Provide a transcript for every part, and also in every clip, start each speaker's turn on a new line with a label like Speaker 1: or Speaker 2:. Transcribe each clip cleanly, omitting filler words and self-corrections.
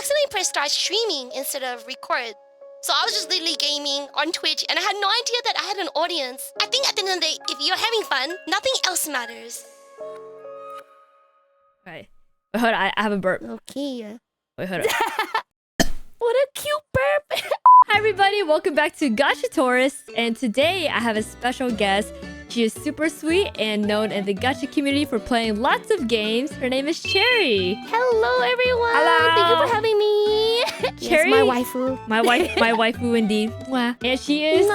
Speaker 1: accidentally pressed start streaming instead of record. So I was just literally gaming on Twitch and I had no idea that I had an audience. I think at the end of the day, if you're having fun, nothing else matters.
Speaker 2: Right. Wait, hold on. I have a burp.
Speaker 1: Okay.
Speaker 2: Wait, hold on.
Speaker 1: What a cute burp.
Speaker 2: Hi, everybody. Welcome back to Gacha Tourist. And today I have a special guest. She is super sweet and known in the gacha community for playing lots of games. Her name is Cheri.
Speaker 1: Hello, everyone.
Speaker 2: Hello.
Speaker 1: Thank you for having me.
Speaker 2: Cheri,
Speaker 1: yes, my waifu.
Speaker 2: My waifu indeed. Mwah. And she is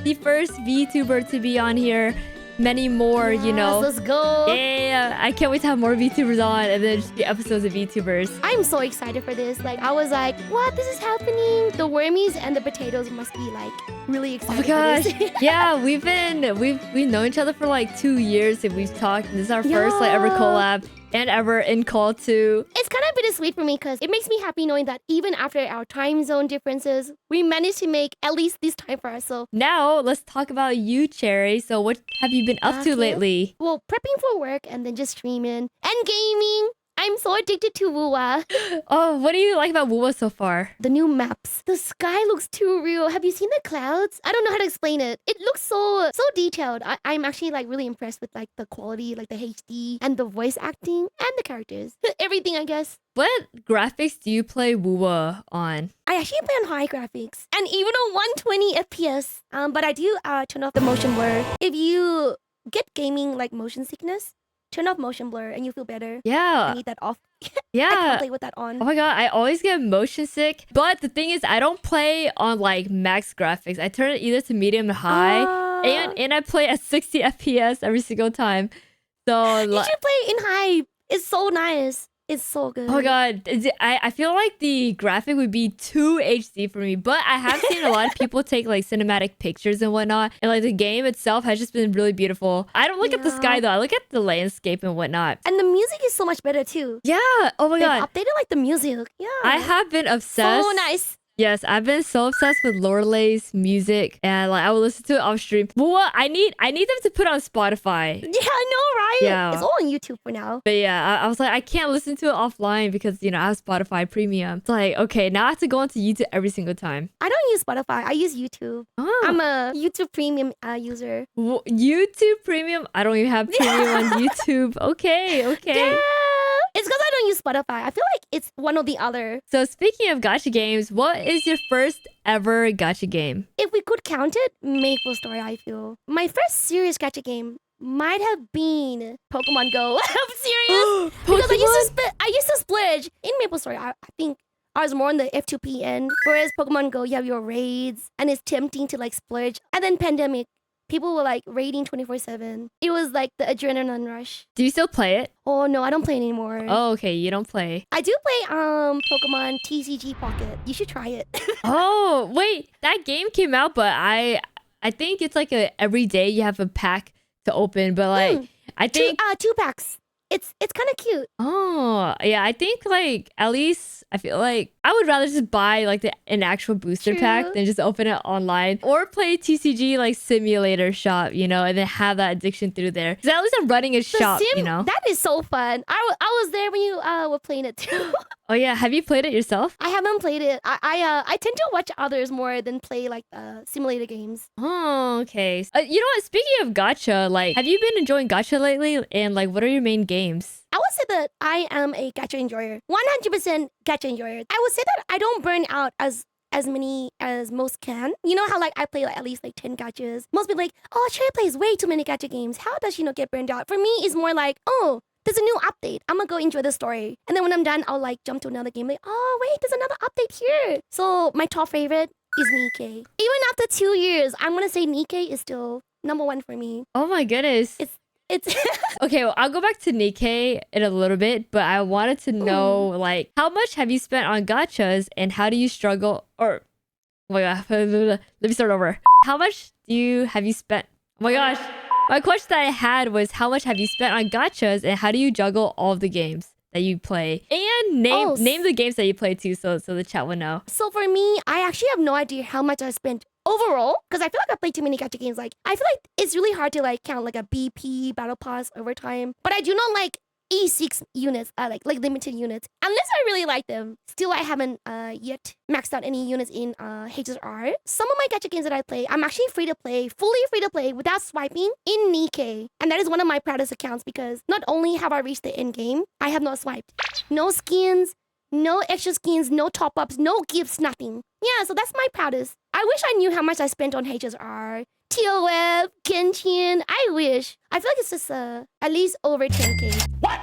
Speaker 2: the first VTuber to be on here. Many more,
Speaker 1: yes,
Speaker 2: you know.
Speaker 1: Let's go.
Speaker 2: Yeah, I can't wait to have more VTubers on and then just the episodes of VTubers.
Speaker 1: I'm so excited for this. Like, I was like, what? This is happening? The wormies and the potatoes must be like really excited.
Speaker 2: Oh my gosh.
Speaker 1: for this.
Speaker 2: Yeah, we've known each other for like 2 years and we've talked. This is our first like ever collab and ever in call too.
Speaker 1: It's kind of bittersweet for me because it makes me happy knowing that even after our time zone differences, we managed to make at least this time for ourselves.
Speaker 2: Now, let's talk about you, Cheri. So what have you been up to lately?
Speaker 1: Well, prepping for work and then just streaming and gaming. I'm so addicted to Wuwa.
Speaker 2: Oh, what do you like about Wuwa so far?
Speaker 1: The new maps. The sky looks too real. Have you seen the clouds? I don't know how to explain it. It looks so detailed. I'm actually like really impressed with like the quality, like the HD and the voice acting and the characters. Everything, I guess.
Speaker 2: What graphics do you play Wuwa on?
Speaker 1: I actually play on high graphics and even on 120 FPS. But I do turn off the motion blur. If you get gaming like motion sickness, turn off motion blur and you feel better.
Speaker 2: Yeah.
Speaker 1: I need that off.
Speaker 2: Yeah.
Speaker 1: I can't play with that on.
Speaker 2: Oh my god, I always get motion sick. But the thing is, I don't play on like max graphics. I turn it either to medium or high. And I play at 60 FPS every single time. So
Speaker 1: you should play in high. It's so nice. It's so good.
Speaker 2: Oh my god, I feel like the graphic would be too HD for me, but I have seen a lot of people take like cinematic pictures and whatnot, and like the game itself has just been really beautiful. I don't look at the sky though, I look at the landscape and whatnot.
Speaker 1: And the music is so much better too.
Speaker 2: Yeah, oh my god.
Speaker 1: They've updated like the music. Yeah.
Speaker 2: I have been obsessed.
Speaker 1: So nice.
Speaker 2: Yes, I've been so obsessed with Lorelai's music, and like I will listen to it off stream. But what I need them to put on Spotify.
Speaker 1: Yeah, I know, right?
Speaker 2: Yeah,
Speaker 1: it's all on YouTube for now.
Speaker 2: But yeah, I was like, I can't listen to it offline because you know I have Spotify Premium. It's like, okay, now I have to go onto YouTube every single time.
Speaker 1: I don't use Spotify. I use YouTube.
Speaker 2: Oh.
Speaker 1: I'm a YouTube Premium user.
Speaker 2: YouTube Premium? I don't even have Premium on YouTube. Okay.
Speaker 1: Yeah. It's because I don't use Spotify. I feel like it's one or the other.
Speaker 2: So speaking of gacha games, what is your first ever gacha game?
Speaker 1: If we could count it, Maple Story, I feel. My first serious gacha game might have been Pokemon Go. I'm serious. Because I used to splurge. In Maple Story, I think I was more on the F2P end. Whereas Pokemon Go, you have your raids and it's tempting to like splurge. And then pandemic. People were like raiding 24/7. It was like the adrenaline rush.
Speaker 2: Do you still play it?
Speaker 1: Oh no, I don't play anymore.
Speaker 2: Oh, okay, you don't play.
Speaker 1: I do play Pokemon TCG Pocket. You should try it.
Speaker 2: Oh, wait. That game came out, but I think it's like every day you have a pack to open, but like I think
Speaker 1: two packs. It's kind of cute.
Speaker 2: Oh, yeah, I think like at least I feel like I would rather just buy like an actual booster pack than just open it online or play TCG like simulator shop, you know, and then have that addiction through there. Because at least I'm running a shop, you know.
Speaker 1: That is so fun. I was there when you were playing it too.
Speaker 2: Oh yeah, have you played it yourself?
Speaker 1: I haven't played it. I tend to watch others more than play like simulator games.
Speaker 2: Oh, okay. You know what? Speaking of gacha, like, have you been enjoying gacha lately? And like, what are your main games?
Speaker 1: I would say that I am a gacha enjoyer. 100% gacha enjoyer. I would say that I don't burn out as many as most can. You know how like I play like at least like 10 gachas. Most people like, oh, Cheri plays way too many gacha games. How does she not get burned out? For me, it's more like, oh, there's a new update. I'm gonna go enjoy the story. And then when I'm done, I'll like jump to another game. Like, oh wait, there's another update here. So my top favorite is NIKKE. Even after 2 years, I'm gonna say NIKKE is still #1 for me.
Speaker 2: Oh my goodness.
Speaker 1: It's
Speaker 2: okay, well, I'll go back to NIKKE in a little bit, but I wanted to know like how much have you spent on gachas and how do you struggle or oh my god, let me start over. How much have you spent? Oh my gosh. My question that I had was how much have you spent on gachas and how do you juggle all of the games that you play? And name the games that you play too so the chat will know.
Speaker 1: So for me, I actually have no idea how much I spent overall because I feel like I played too many gacha games. Like I feel like it's really hard to like count like a BP battle pass over time. But I do know like E6 units, like limited units, unless I really like them. Still, I haven't yet maxed out any units in HSR. Some of my gacha games that I play, I'm actually free to play, fully free to play without swiping in NIKKE, and that is one of my proudest accounts because not only have I reached the end game, I have not swiped. No skins, no extra skins, no top ups, no gifts, nothing. Yeah, so that's my proudest. I wish I knew how much I spent on HSR. TOF, Genshin, I wish. I feel like it's just at least over 10k.
Speaker 3: What?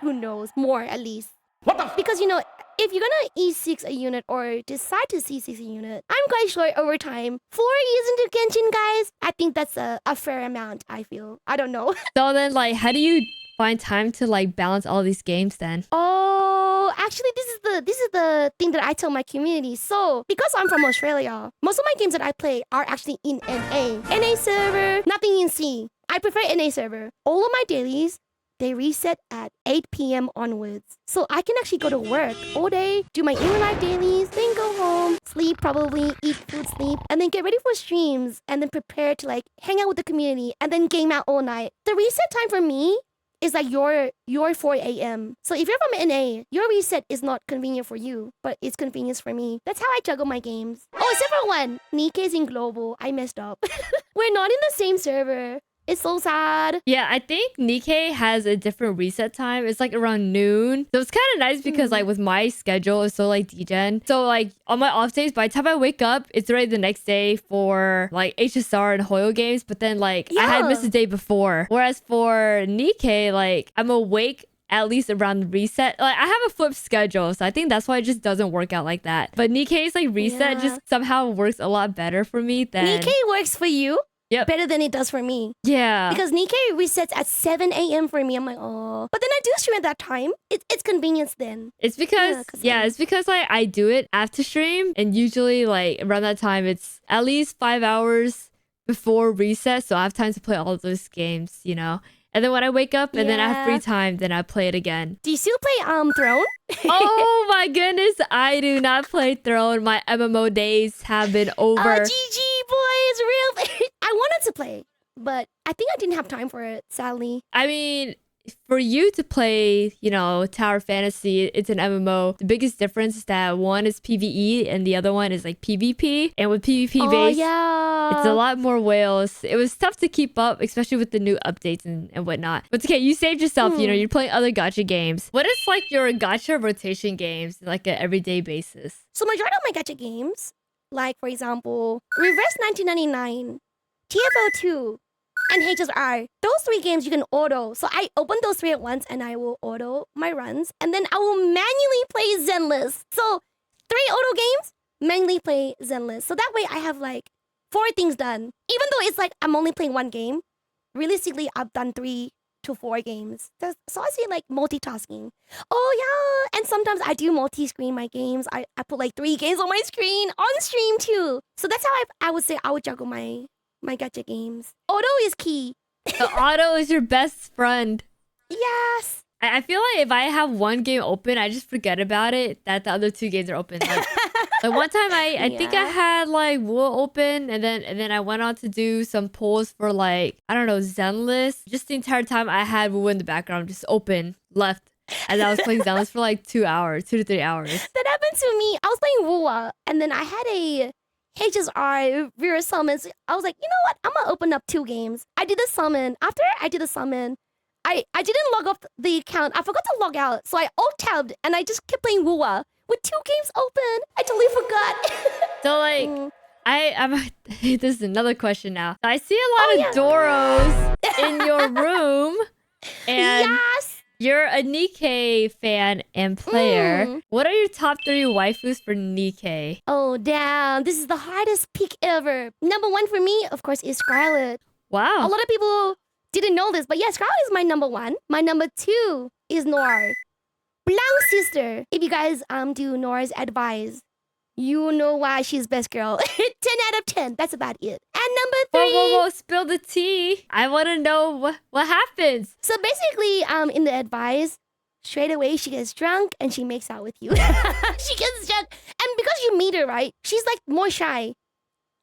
Speaker 1: Who knows? More at least.
Speaker 3: What the?
Speaker 1: Because, you know, if you're gonna E6 a unit or decide to C6 a unit, I'm quite sure over time, 4 years into Genshin, guys, I think that's a fair amount, I feel. I don't know.
Speaker 2: So then, like, how do you find time to like balance all these games then?
Speaker 1: Oh, actually, this is the thing that I tell my community. So, because I'm from Australia, most of my games that I play are actually in NA. NA server, nothing in C. I prefer NA server. All of my dailies, they reset at 8 p.m. onwards. So I can actually go to work all day, do my in-life dailies, then go home, sleep probably, eat food, sleep, and then get ready for streams, and then prepare to like hang out with the community, and then game out all night. The reset time for me is like your 4 a.m. So if you're from NA, your reset is not convenient for you, but it's convenience for me. That's how I juggle my games. Oh, except for one. NIKKE's in global. I messed up. We're not in the same server. It's so sad.
Speaker 2: Yeah, I think NIKKE has a different reset time. It's like around noon. So it's kind of nice because like with my schedule, it's so like degen. So like on my off days, by the time I wake up, it's already the next day for like HSR and Hoyo games. But then like I had missed the day before. Whereas for NIKKE, like I'm awake at least around the reset. Like I have a flipped schedule, so I think that's why it just doesn't work out like that. But NIKKE's like reset just somehow works a lot better for me than
Speaker 1: NIKKE works for you.
Speaker 2: Yep.
Speaker 1: Better than it does for me.
Speaker 2: Yeah.
Speaker 1: Because NIKKE resets at 7 a.m. for me. I'm like, oh. But then I do stream at that time. It's convenience then.
Speaker 2: It's because, it's because like I do it after stream. And usually like around that time, it's at least 5 hours before reset. So I have time to play all of those games, you know? And then when I wake up and then I have free time, then I play it again.
Speaker 1: Do you still play Throne?
Speaker 2: Oh my goodness, I do not play Throne. My MMO days have been over.
Speaker 1: GG, boys, real. I wanted to play, but I think I didn't have time for it, sadly.
Speaker 2: I mean, for you to play, you know, Tower Fantasy, it's an MMO. The biggest difference is that one is PvE and the other one is like PvP. And with PvP base, it's a lot more whales. It was tough to keep up, especially with the new updates and whatnot. But it's okay, you saved yourself, you know, you're playing other gacha games. What is like your gacha rotation games, like an everyday basis?
Speaker 1: So majority of my gacha games, like for example, Reverse 1999, TFO2, and HSR. Those 3 games you can auto. So I open those 3 at once and I will auto my runs. And then I will manually play Zenless. So 3 auto games, manually play Zenless. So that way I have like 4 things done. Even though it's like I'm only playing 1 game, realistically I've done 3 to 4 games. So I say like multitasking. Oh yeah. And sometimes I do multi-screen my games. I put like 3 games on my screen, on stream too. So that's how I would say I would juggle my gacha games. Auto is key.
Speaker 2: The auto is your best friend.
Speaker 1: Yes.
Speaker 2: I feel like if I have one game open, I just forget about it, that the other 2 games are open. Like one time I think I had like Wool open and then I went on to do some polls for like, I don't know, Zenless. Just the entire time I had Wool in the background, just open, left. As I was playing Zenless for like 2 hours, 2 to 3 hours.
Speaker 1: That happened to me. I was playing Wua and then I had a HSR Vera summons. I was like, you know what? I'm gonna open up 2 games. I did the summon. After I did the summon, I didn't log off the account. I forgot to log out. So I alt-tabbed and I just kept playing Wua with 2 games open. I totally forgot.
Speaker 2: So like, I'm this is another question now. I see a lot of Doros in your room. And you're a NIKKE fan and player. What are your top 3 waifus for NIKKE?
Speaker 1: Oh, damn. This is the hardest pick ever. Number 1 for me, of course, is Scarlet.
Speaker 2: Wow.
Speaker 1: A lot of people didn't know this, but yeah, Scarlet is my number 1. My number 2 is Noir. Blanc sister. If you guys do Noir's advice, you know why she's best girl. 10 out of 10. That's about it. And number 3.
Speaker 2: Whoa, spill the tea. I want to know what happens.
Speaker 1: So basically, in the advice, straight away she gets drunk and she makes out with you. She gets drunk. And because you meet her, right? She's like more shy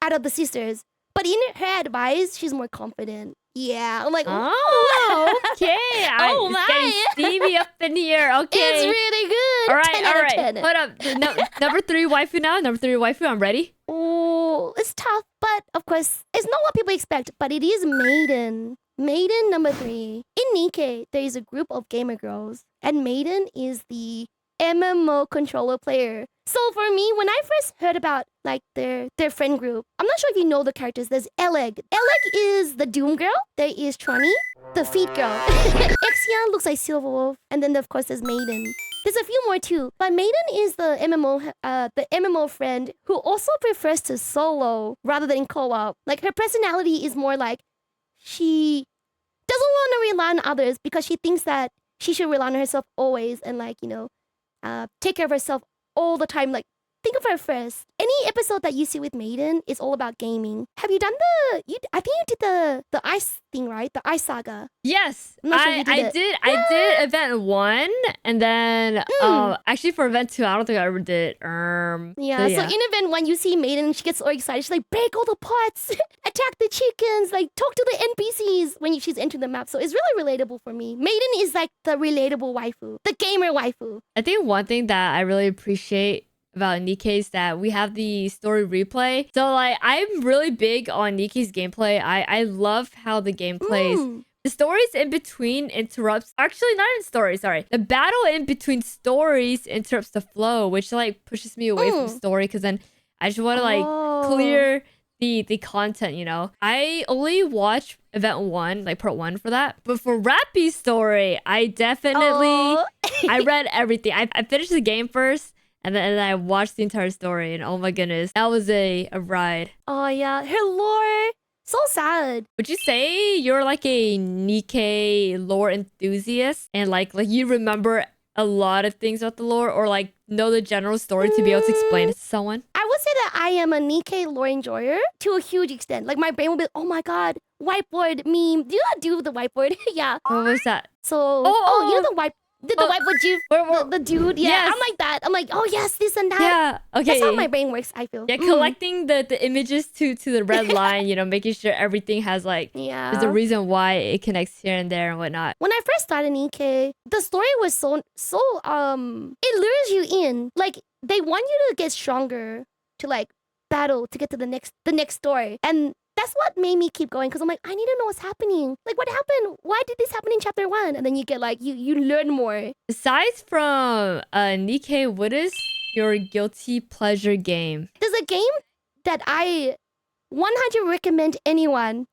Speaker 1: out of the sisters. But in her advice, she's more confident. Yeah, I'm like,
Speaker 2: Oh, okay.
Speaker 1: Oh,
Speaker 2: It's getting
Speaker 1: my.
Speaker 2: steamy up in here. Okay.
Speaker 1: It's really good.
Speaker 2: all right,
Speaker 1: 10
Speaker 2: all
Speaker 1: out of
Speaker 2: right.
Speaker 1: 10.
Speaker 2: Hold up. No, number 3 waifu now. Number 3 waifu. I'm ready.
Speaker 1: Oh, it's tough, but of course, it's not what people expect, but it is Maiden. Maiden number 3. In NIKKE, there is a group of gamer girls, and Maiden is the MMO controller player. So for me, when I first heard about like their friend group, I'm not sure if you know the characters. There's Eleg. Eleg is the Doom girl. There is Trani, the Feet girl. Exion looks like Silverwolf, and then of course there's Maiden. There's a few more too, but Maiden is the MMO friend who also prefers to solo rather than co-op. Like her personality is more like she doesn't want to rely on others because she thinks that she should rely on herself always and like take care of herself all the time. Like think of her first. Any episode that you see with Maiden is all about gaming. Have you done I think you did the ice thing, right? The ice saga.
Speaker 2: Yes,
Speaker 1: I'm not sure if you did it.
Speaker 2: I did event 1, and then actually for event 2, I don't think I ever did.
Speaker 1: Yeah, so in event 1, you see Maiden, she gets so excited. She's like, break all the pots, attack the chickens, like talk to the NPCs when she's entering the map. So it's really relatable for me. Maiden is like the relatable waifu, the gamer waifu.
Speaker 2: I think one thing that I really appreciate about NIKKE is that we have the story replay. So like I'm really big on NIKKE's gameplay. I love how the game plays. The stories in between interrupts. Actually, not in stories. Sorry, the battle in between stories interrupts the flow, which like pushes me away from story because then I just want to like clear the content. You know, I only watch event 1, like part 1 for that. But for Rubee's story, I definitely I read everything. I finished the game first. And then I watched the entire story, and oh my goodness, that was a ride.
Speaker 1: Oh yeah, her lore, so sad.
Speaker 2: Would you say you're like a NIKKE lore enthusiast, and like you remember a lot of things about the lore, or like know the general story to be able to explain it to someone?
Speaker 1: I would say that I am a NIKKE lore enjoyer to a huge extent. Like my brain will be, oh my god, whiteboard meme. Do you know do with the whiteboard? Yeah.
Speaker 2: What was that?
Speaker 1: So you know the white. The whiteboard the dude, yeah.
Speaker 2: Yes.
Speaker 1: I'm like that. I'm like, oh yes, this and that.
Speaker 2: Yeah, okay.
Speaker 1: That's how my brain works, I feel.
Speaker 2: Yeah, collecting the images to the red line, you know, making sure everything has like there's a reason why it connects here and there and whatnot.
Speaker 1: When I first started NIKKE, the story was so it lures you in. Like they want you to get stronger to like battle to get to the next story. And that's what made me keep going because I'm like, I need to know what's happening. Like, what happened? Why did this happen in chapter 1? And then you get like, you learn more.
Speaker 2: Aside from NIKKE, what is your guilty pleasure game?
Speaker 1: There's a game that I 100 recommend anyone,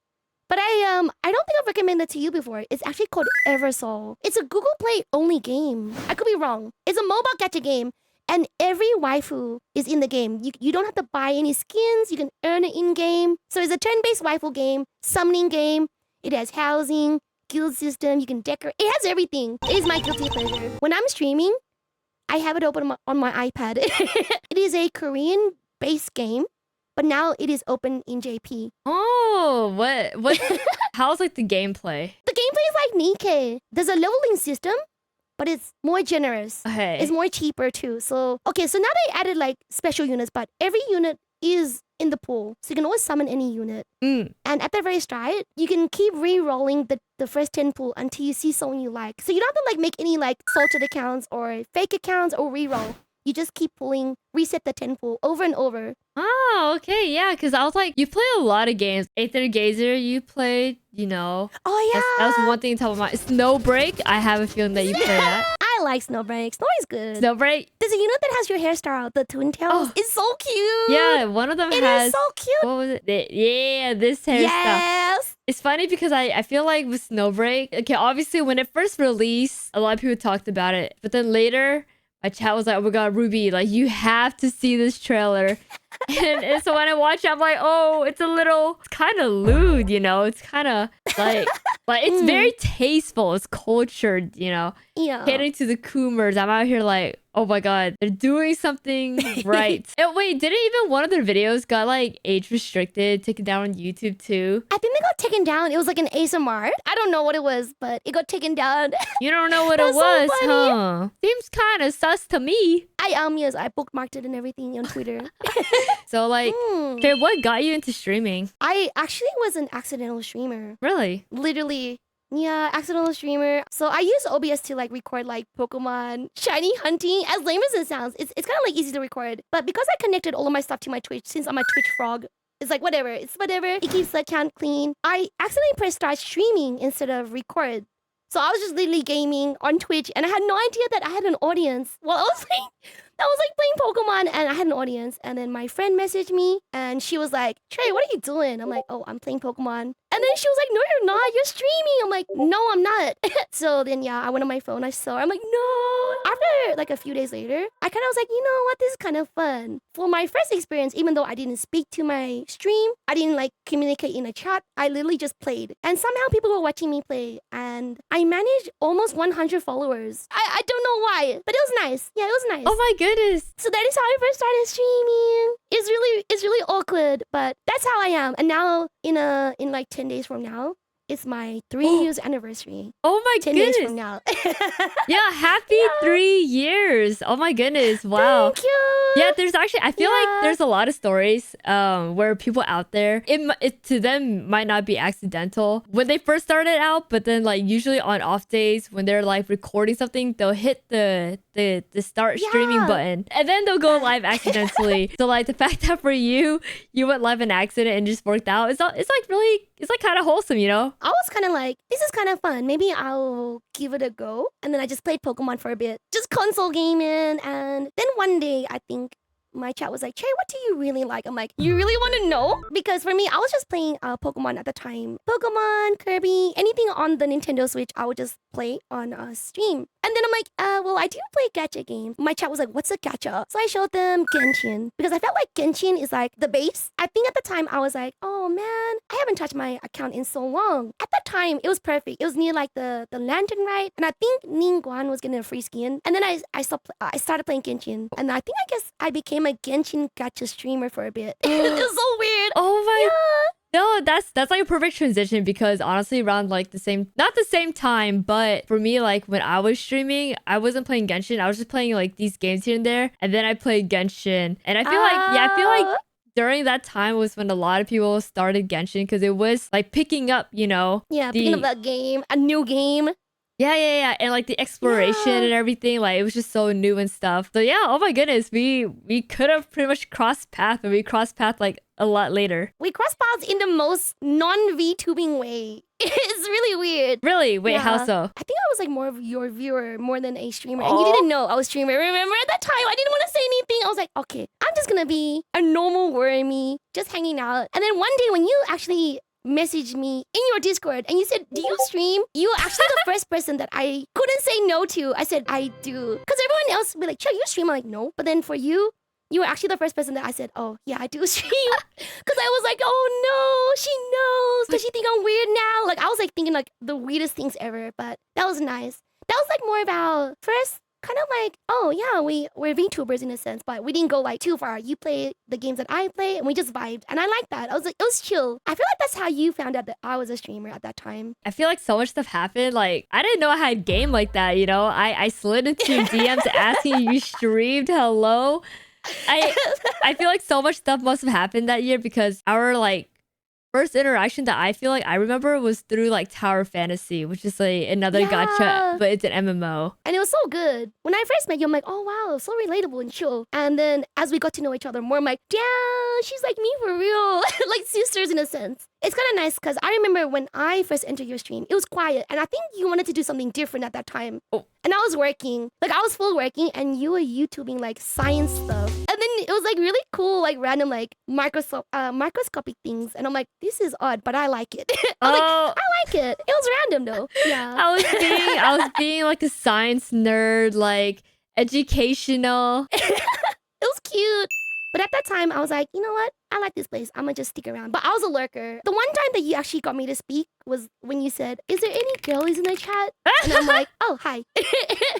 Speaker 1: but I don't think I've recommended to you before. It's actually called Eversoul. It's a Google Play only game. I could be wrong. It's a mobile gacha game. And every waifu is in the game. You don't have to buy any skins. You can earn it in-game. So it's a turn-based waifu game, summoning game. It has housing, guild system. You can decorate. It has everything. It is my guilty pleasure. When I'm streaming, I have it open on my iPad. It is a Korean-based game, but now it is open in JP.
Speaker 2: Oh, what? How's like the gameplay?
Speaker 1: The gameplay is like NIKKE. There's a leveling system, but it's more generous.
Speaker 2: Okay.
Speaker 1: It's more cheaper too. So now they added like special units, but every unit is in the pool. So you can always summon any unit. And at the very start, you can keep re-rolling the first 10 pool until you see someone you like. So you don't have to like make any like salted accounts or fake accounts or re-roll. You just keep pulling, reset the 10 pool over and over.
Speaker 2: Oh, okay. Yeah, because I was like, you play a lot of games. Aether Gazer, you played, you know.
Speaker 1: Oh, yeah.
Speaker 2: That was one thing top of my Snowbreak. I have a feeling that you play that.
Speaker 1: I like Snowbreak. Snow is good.
Speaker 2: Snowbreak?
Speaker 1: There's a unit that has your hairstyle, the Twin Tails. Oh, it's so cute.
Speaker 2: Yeah, one of them has...
Speaker 1: It is so cute.
Speaker 2: What was it? Yeah, this hairstyle.
Speaker 1: Yes.
Speaker 2: It's funny because I feel like with Snowbreak, okay, obviously when it first released, a lot of people talked about it. But then later... my chat was like, oh my god, Rubee, like you have to see this trailer. and so when I watch it, I'm like, oh, it's kind of lewd, you know? It's kind of like it's very tasteful. It's cultured, you know?
Speaker 1: Yeah.
Speaker 2: Catering to the Coomers. I'm out here like, oh my god, they're doing something right. And wait, didn't even one of their videos got like age restricted, taken down on YouTube too?
Speaker 1: I think they got taken down. It was like an ASMR. I don't know what it was, but it got taken down.
Speaker 2: You don't know what it was, so huh? Seems kind of sus to me.
Speaker 1: Yes, I bookmarked it and everything on Twitter.
Speaker 2: So like, Cheri, what got you into streaming?
Speaker 1: I actually was an accidental streamer.
Speaker 2: Really?
Speaker 1: Literally. Yeah, accidental streamer. So I use OBS to like record like Pokemon shiny hunting. As lame as it sounds, it's kind of like easy to record. But because I connected all of my stuff to my Twitch, since I'm a Twitch frog, it's like whatever. It's whatever. It keeps the account clean. I accidentally pressed start streaming instead of record. So I was just literally gaming on Twitch, and I had no idea that I had an audience. Well, I was like playing Pokemon, and I had an audience. And then my friend messaged me, and she was like, "Trey, what are you doing?" I'm like, "Oh, I'm playing Pokemon." And then she was like, "No, you're not. You're streaming." I'm like, "No, I'm not." So then yeah, I went on my phone. I saw her. I'm like, "No." After like a few days later, I kind of was like, you know what? This is kind of fun. For my first experience, even though I didn't speak to my stream, I didn't like communicate in a chat. I literally just played, and somehow people were watching me play, and I managed almost 100 followers. I don't know why, but it was nice. Yeah, it was nice.
Speaker 2: Oh my goodness.
Speaker 1: So that is how I first started streaming. It's really awkward, but that's how I am. And now in like 10 days from now, it's my 3 years anniversary.
Speaker 2: Oh my
Speaker 1: 10
Speaker 2: goodness.
Speaker 1: days from now.
Speaker 2: Yeah, happy 3 years. Oh my goodness. Wow.
Speaker 1: Thank you.
Speaker 2: Yeah, there's actually, I feel like there's a lot of stories where people out there, it to them might not be accidental when they first started out, but then like usually on off days when they're like recording something, they'll hit the start streaming button and then they'll go live accidentally. So like the fact that for you went live in accident and just worked out, it's like really, it's like kind of wholesome, you know?
Speaker 1: I was kind of like, this is kind of fun. Maybe I'll give it a go. And then I just played Pokemon for a bit, just console gaming. And then one day, I think my chat was like, Cheri, what do you really like? I'm like, you really want to know? Because for me, I was just playing Pokemon at the time. Pokemon, Kirby, anything on the Nintendo Switch, I would just play on stream. And then I'm like, well, I do play gacha games. My chat was like, what's a gacha? So I showed them Genshin because I felt like Genshin is like the base. I think at the time I was like, oh man, I haven't touched my account in so long. At that time, it was perfect. It was near like the lantern rite. And I think Ningguang was getting a free skin. And then I started playing Genshin. And I think I guess I became a Genshin gacha streamer for a bit. It was so weird.
Speaker 2: Oh my.
Speaker 1: Yeah.
Speaker 2: No, that's like a perfect transition because honestly around like not the same time, but for me, like when I was streaming, I wasn't playing Genshin. I was just playing like these games here and there. And then I played Genshin. And I feel like during that time was when a lot of people started Genshin because it was like picking up, you know.
Speaker 1: Yeah, picking up that game, a new game.
Speaker 2: Yeah. And like the exploration and everything, like it was just so new and stuff. So yeah, oh my goodness, we could have pretty much crossed path, but we crossed path like a lot later.
Speaker 1: We crossed paths in the most non-VTubing way. It's really weird.
Speaker 2: Really? Wait, how so?
Speaker 1: I think I was like more of your viewer more than a streamer. And you didn't know I was streamer. Remember at that time, I didn't want to say anything. I was like, okay, I'm just gonna be a normal wormy, just hanging out. And then one day when you actually messaged me in your Discord and you said, do you stream? You were actually the first person that I couldn't say no to. I said, I do. Because everyone else would be like, Cheri, you stream? I'm like, no. But then for you, you were actually the first person that I said, oh, yeah, I do stream. Because I was like, oh no, she knows. Does she think I'm weird now? Like, I was like thinking like the weirdest things ever. But that was nice. That was like more about first, kind of like, oh yeah, we're VTubers in a sense, but we didn't go like too far. You play the games that I play and we just vibed. And I like that. I was like, it was chill. I feel like that's how you found out that I was a streamer at that time.
Speaker 2: I feel like so much stuff happened. Like, I didn't know I had game like that, you know? I slid into DMs asking you streamed. Hello? I feel like so much stuff must have happened that year because our like first interaction that I feel like I remember was through like Tower Fantasy, which is like another gacha, but it's an MMO.
Speaker 1: And it was so good. When I first met you, I'm like, oh wow, so relatable and chill. And then as we got to know each other more, I'm like, damn, she's like me for real. Like sisters in a sense. It's kind of nice because I remember when I first entered your stream, it was quiet. And I think you wanted to do something different at that time.
Speaker 2: Oh.
Speaker 1: And I was working. Like I was full working and you were YouTubing like science stuff. And then it was like really cool, like random like microscopic things. And I'm like, this is odd, but I like it. I like it. It was random though. Yeah.
Speaker 2: I was being like a science nerd, like educational.
Speaker 1: It was cute. But at that time, I was like, you know what? I like this place. I'm gonna just stick around. But I was a lurker. The one time that you actually got me to speak was when you said, is there any girlies in the chat? And I'm like, oh, hi.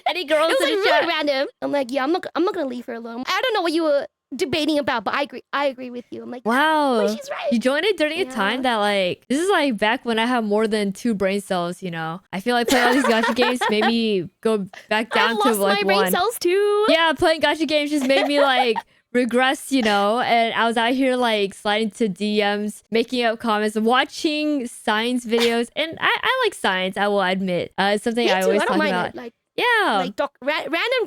Speaker 2: Any girls
Speaker 1: it was
Speaker 2: in
Speaker 1: like
Speaker 2: the chat?
Speaker 1: really random. I'm like, yeah, I'm not gonna leave her alone. I don't know what you were debating about, but I agree with you. I'm like,
Speaker 2: wow,
Speaker 1: oh, she's right.
Speaker 2: You joined it during a time that like this is like back when I had more than 2 brain cells, you know. I feel like playing all these gacha games made me go back down
Speaker 1: I've
Speaker 2: to
Speaker 1: lost
Speaker 2: like
Speaker 1: my brain
Speaker 2: 1.
Speaker 1: cells too.
Speaker 2: Yeah, playing gacha games just made me like regress, you know, and I was out here like sliding to DMs, making up comments, watching science videos, and I like science, I will admit. It's something
Speaker 1: Me
Speaker 2: I
Speaker 1: too.
Speaker 2: always
Speaker 1: I don't
Speaker 2: talk
Speaker 1: mind
Speaker 2: about.
Speaker 1: it. Like
Speaker 2: Yeah.
Speaker 1: random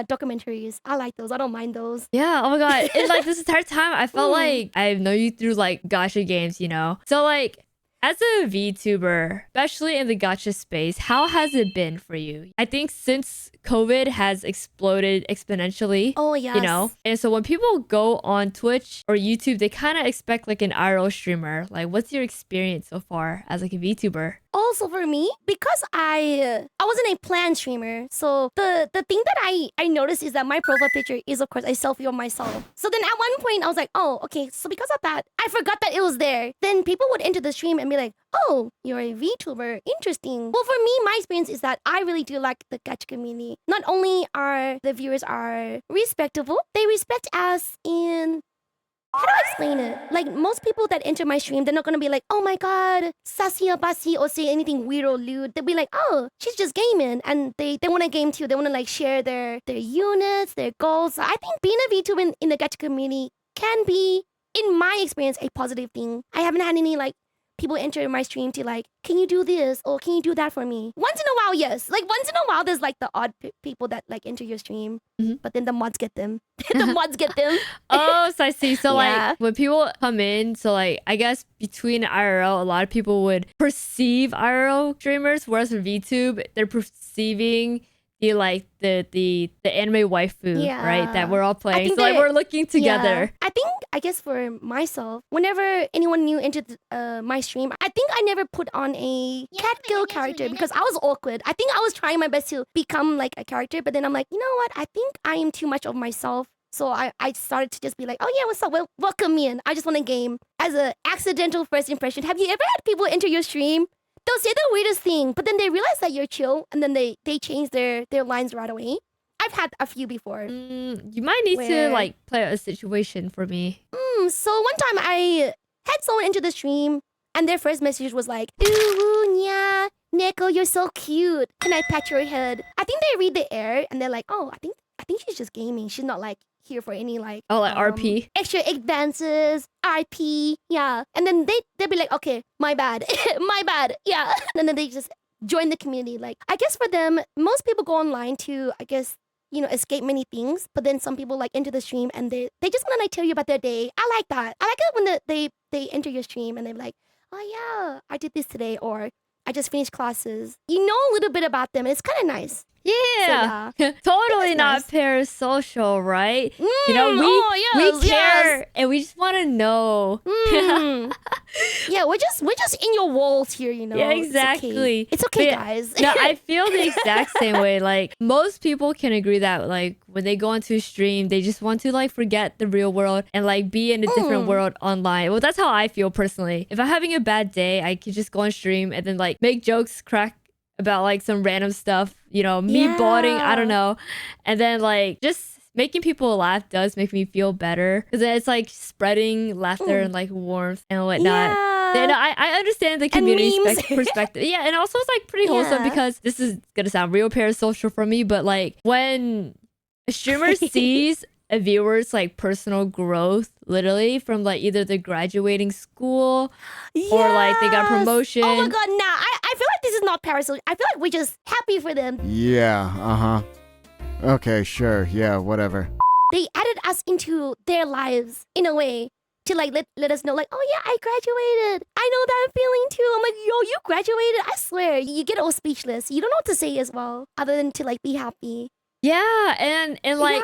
Speaker 1: documentaries. I like those. I don't mind those.
Speaker 2: Yeah, oh my god. And like this entire time I felt like I've known you through like gacha games, you know? So like as a VTuber, especially in the gacha space, how has it been for you? I think since COVID has exploded exponentially,
Speaker 1: Oh yes.
Speaker 2: you know? And so when people go on Twitch or YouTube, they kind of expect like an IRL streamer. Like what's your experience so far as like a VTuber?
Speaker 1: Also for me, because I wasn't a planned streamer, so the thing that I noticed is that my profile picture is of course a selfie of myself. So then at one point I was like, oh, okay, so because of that, I forgot that it was there. Then people would enter the stream and be like, oh, you're a VTuber, interesting. Well, for me, my experience is that I really do like the gacha community. Not only are the viewers are respectable, they respect us in how do I explain it? Like most people that enter my stream, they're not gonna be like, oh my god, sassy or bossy or say anything weird or lewd. They'll be like, oh, she's just gaming, and they wanna game too. They wanna like share their units, their goals. So I think being a VTuber in the gacha community can be, in my experience, a positive thing. I haven't had any like people enter my stream to like, can you do this or can you do that for me? Once in a while, yes. Like once in a while, there's like the odd people that like enter your stream, but then the mods get them. The mods get them.
Speaker 2: Oh, so I see. So
Speaker 1: Yeah.
Speaker 2: like when people come in, so like I guess between IRL, a lot of people would perceive IRL streamers, whereas for VTube, they're perceiving the anime waifu,
Speaker 1: Yeah.
Speaker 2: right? That we're all playing.
Speaker 1: think
Speaker 2: So like
Speaker 1: they're-
Speaker 2: we're looking together.
Speaker 1: Yeah. I guess for myself, whenever anyone new entered my stream, I think I never put on a cat girl character because I was awkward. I think I was trying my best to become like a character, but then I'm like, you know what? I think I am too much of myself. So I started to just be like, oh yeah, what's up? Well, welcome me in. I just want to game as an accidental first impression. Have you ever had people enter your stream? They'll say the weirdest thing, but then they realize that you're chill, and then they change their lines right away. I've had a few before.
Speaker 2: You might need to
Speaker 1: Where-
Speaker 2: like play a situation for me.
Speaker 1: So one time I had someone into the stream, and their first message was like, ooh, yeah, NIKKE, you're so cute. Can I pat your head? I think they read the air, and they're like, oh, I think she's just gaming. She's not like here for any like
Speaker 2: RP.
Speaker 1: extra advances, RP, yeah. And then they'd be like, okay, my bad, my bad, yeah. And then they just join the community. Like I guess for them, most people go online to escape many things. But then some people like enter the stream and they just want to like tell you about their day. I like that. I like it when they enter your stream and they're like, oh yeah, I did this today, or I just finished classes. You know a little bit about them, and it's kind of nice.
Speaker 2: Yeah.
Speaker 1: So,
Speaker 2: Totally
Speaker 1: That's
Speaker 2: not
Speaker 1: nice.
Speaker 2: parasocial, right? You know, we care and we just want to know.
Speaker 1: Yeah, we're just in your walls here, you know.
Speaker 2: Yeah, exactly.
Speaker 1: It's okay,
Speaker 2: But
Speaker 1: guys.
Speaker 2: No, I feel the exact same way. Like most people can agree that like when they go onto a stream, they just want to like forget the real world and like be in a different world online. Well, that's how I feel personally. If I'm having a bad day, I could just go on stream and then like make jokes, crack about like some random stuff, you know, me botting, I don't know. And then like just making people laugh does make me feel better because then it's like spreading laughter and like warmth and whatnot.
Speaker 1: Yeah.
Speaker 2: You know, I understand the community
Speaker 1: memes.
Speaker 2: perspective. Yeah, and also it's like pretty wholesome
Speaker 1: Yeah.
Speaker 2: because this is gonna sound real parasocial for me, but like when a streamer sees a viewer's like personal growth, literally from like either they're graduating school or like they got a
Speaker 1: Yes.
Speaker 2: promotion.
Speaker 1: Oh my god, nah. I feel like this is not parasocial. I feel like we're just happy for them.
Speaker 3: Yeah, uh-huh. Okay, sure. Yeah, whatever.
Speaker 1: They added us into their lives in a way to like let us know like, oh yeah, I graduated. I know that feeling too. I'm like, yo, you graduated? I swear. You get all speechless. You don't know what to say as well other than to like be happy.
Speaker 2: Yeah, and like
Speaker 1: Yeah.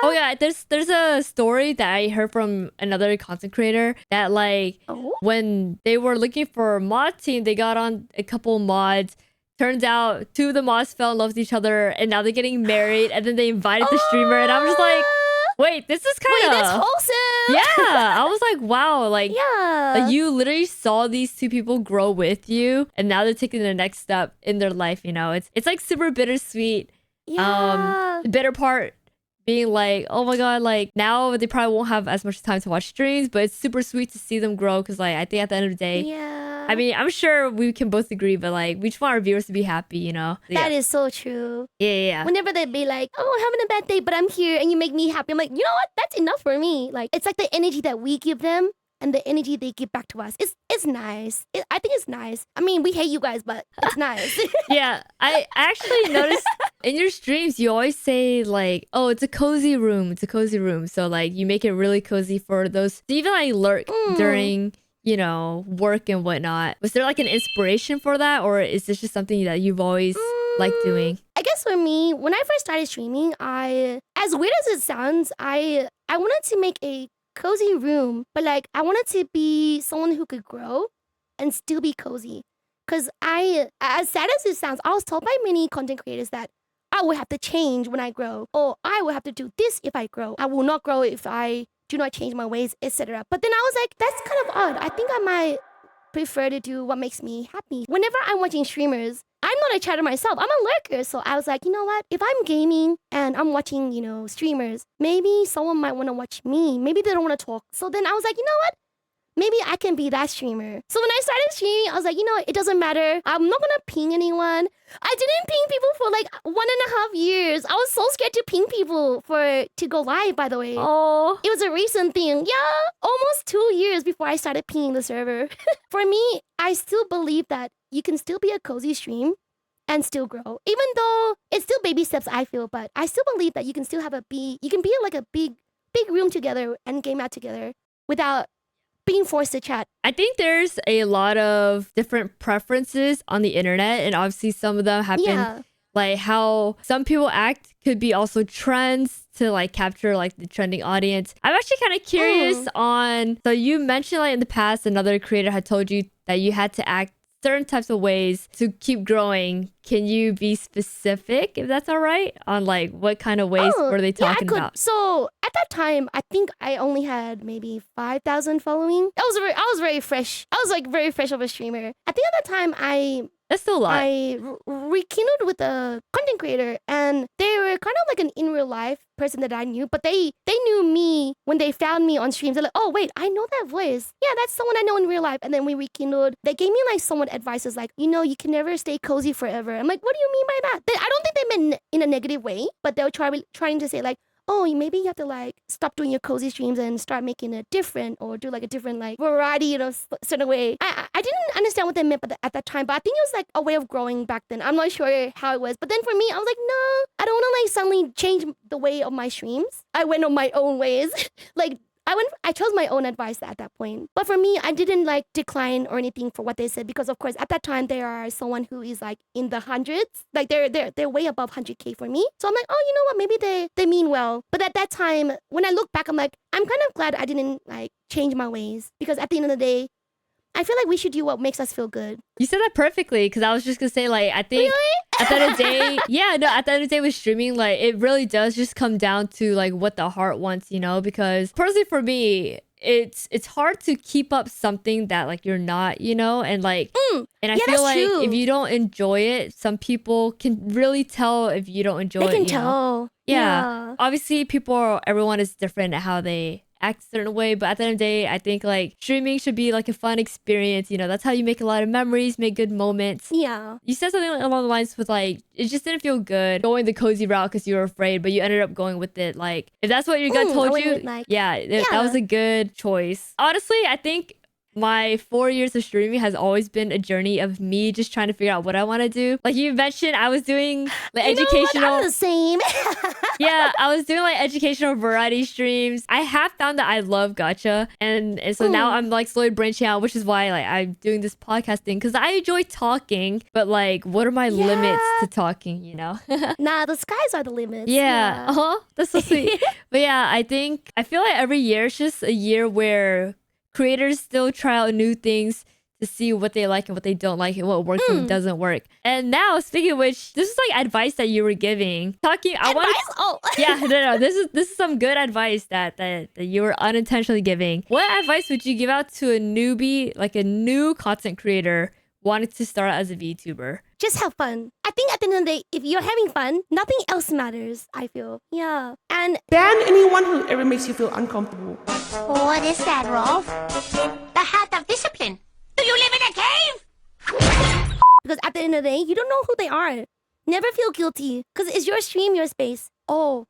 Speaker 2: oh yeah, there's a story that I heard from another content creator that like
Speaker 1: Oh?
Speaker 2: when they were looking for a mod team, they got on a couple mods. Turns out two of the mods fell in love with each other and now they're getting married and then they invited the streamer and I'm just like, wait, this is
Speaker 1: Wait,
Speaker 2: kind
Speaker 1: that's
Speaker 2: of
Speaker 1: wholesome.
Speaker 2: yeah. I was like, wow, like
Speaker 1: Yeah.
Speaker 2: like you literally saw these two people grow with you and now they're taking the next step in their life, you know. It's like super bittersweet.
Speaker 1: Yeah.
Speaker 2: The bitter part being like, oh my god, like now they probably won't have as much time to watch streams, but it's super sweet to see them grow because like I think at the end of the day,
Speaker 1: Yeah.
Speaker 2: I mean, I'm sure we can both agree, but like, we just want our viewers to be happy, you know?
Speaker 1: That is so true.
Speaker 2: Yeah.
Speaker 1: Whenever they be like, oh, I'm having a bad day, but I'm here and you make me happy. I'm like, you know what? That's enough for me. Like, it's like the energy that we give them and the energy they give back to us. It's nice. I think it's nice. I mean, we hate you guys, but it's nice.
Speaker 2: Yeah, I actually noticed in your streams, you always say like, oh, it's a cozy room. It's a cozy room. So like, you make it really cozy for those. Do you even like lurk during, you know, work and whatnot? Was there like an inspiration for that? Or is this just something that you've always liked doing?
Speaker 1: I guess for me, when I first started streaming, as weird as it sounds, I wanted to make a cozy room, but like I wanted to be someone who could grow and still be cozy. Cause as sad as it sounds, I was told by many content creators that I will have to change when I grow, or I will have to do this if I grow. I will not grow if I do not change my ways, etc. But then I was like, that's kind of odd. I think I might prefer to do what makes me happy. Whenever I'm watching streamers, I'm not a chatter myself. I'm a lurker. So I was like, you know what? If I'm gaming and I'm watching, you know, streamers, maybe someone might want to watch me. Maybe they don't want to talk. So then I was like, you know what? Maybe I can be that streamer. So when I started streaming, I was like, you know, it doesn't matter. I'm not gonna ping anyone. I didn't ping people for like 1.5 years. I was so scared to ping people to go live, by the way.
Speaker 2: Oh.
Speaker 1: It was a recent thing. Yeah, almost 2 years before I started pinging the server. For me, I still believe that you can still be a cozy stream and still grow. Even though it's still baby steps, I feel, but I still believe that you can still you can be like a big room together and game out together without being forced to chat.
Speaker 2: I think there's a lot of different preferences on the internet, and obviously some of them have been like how some people act could be also trends to like capture like the trending audience. I'm actually kind of curious on, so you mentioned like in the past another creator had told you that you had to act certain types of ways to keep growing. Can you be specific, if that's all right, on like what kind of ways were they talking about?
Speaker 1: So at that time, I think I only had maybe 5,000 following. I was very fresh. I was like very fresh of a streamer. I think at that time
Speaker 2: That's still a lot.
Speaker 1: I rekindled with a content creator, and they were kind of like an in real life person that I knew, but they knew me when they found me on streams. They're like, oh wait, I know that voice. Yeah, that's someone I know in real life. And then we rekindled. They gave me like somewhat advices like, you know, you can never stay cozy forever. I'm like, what do you mean by that? I don't think they meant in a negative way, but they were trying to say like, oh, maybe you have to like stop doing your cozy streams and start making it different, or do like a different like variety, you know, certain way. I didn't understand what they meant at that time, but I think it was like a way of growing back then. I'm not sure how it was. But then for me, I was like, no, I don't want to like suddenly change the way of my streams. I went on my own ways. Like I chose my own advice at that point. But for me, I didn't like decline or anything for what they said, because of course at that time there are someone who is like in the hundreds, like they're way above 100K for me. So I'm like, oh, you know what? Maybe they mean well. But at that time, when I look back, I'm like, I'm kind of glad I didn't like change my ways, because at the end of the day, I feel like we should do what makes us feel good.
Speaker 2: You said that perfectly, because I was just gonna say like, I think at the end of the day, at the end of the day with streaming, like it really does just come down to like what the heart wants, you know? Because personally for me, it's hard to keep up something that like you're not, you know? And like, and I feel like
Speaker 1: true.
Speaker 2: if you don't enjoy it, some people can really tell if you don't enjoy it.
Speaker 1: They can
Speaker 2: you know?
Speaker 1: tell.
Speaker 2: Yeah. Obviously everyone is different at how they act a certain way, but at the end of the day, I think like streaming should be like a fun experience, you know? That's how you make a lot of memories, make good moments.
Speaker 1: Yeah.
Speaker 2: You said something along the lines with like, it just didn't feel good going the cozy route because you were afraid, but you ended up going with it. Like, if that's what your gut told you, that was a good choice. Honestly, I think my 4 years of streaming has always been a journey of me just trying to figure out what I want to do. Like you mentioned, I was doing like educational.
Speaker 1: I'm the same.
Speaker 2: Yeah, I was doing like educational variety streams. I have found that I love gacha, and so now I'm like slowly branching out, which is why like I'm doing this podcast thing, because I enjoy talking, but like what are my limits to talking, you know?
Speaker 1: Nah, the skies are the limits.
Speaker 2: Yeah. That's so sweet. But yeah, I feel like every year is just a year where creators still try out new things to see what they like and what they don't like and what works and what doesn't work. And now, speaking of which, this is like advice that you were giving. This is some good advice that you were unintentionally giving. What advice would you give out to a newbie, like a new content creator wanting to start as a VTuber?
Speaker 1: Just have fun. I think at the end of the day, if you're having fun, nothing else matters, I feel. Yeah. And
Speaker 4: ban anyone who ever makes you feel uncomfortable.
Speaker 5: What is that, Rolf? The hat of discipline. Do you live in a cave?
Speaker 1: Because at the end of the day, you don't know who they are. Never feel guilty because it's your stream, your space. Oh,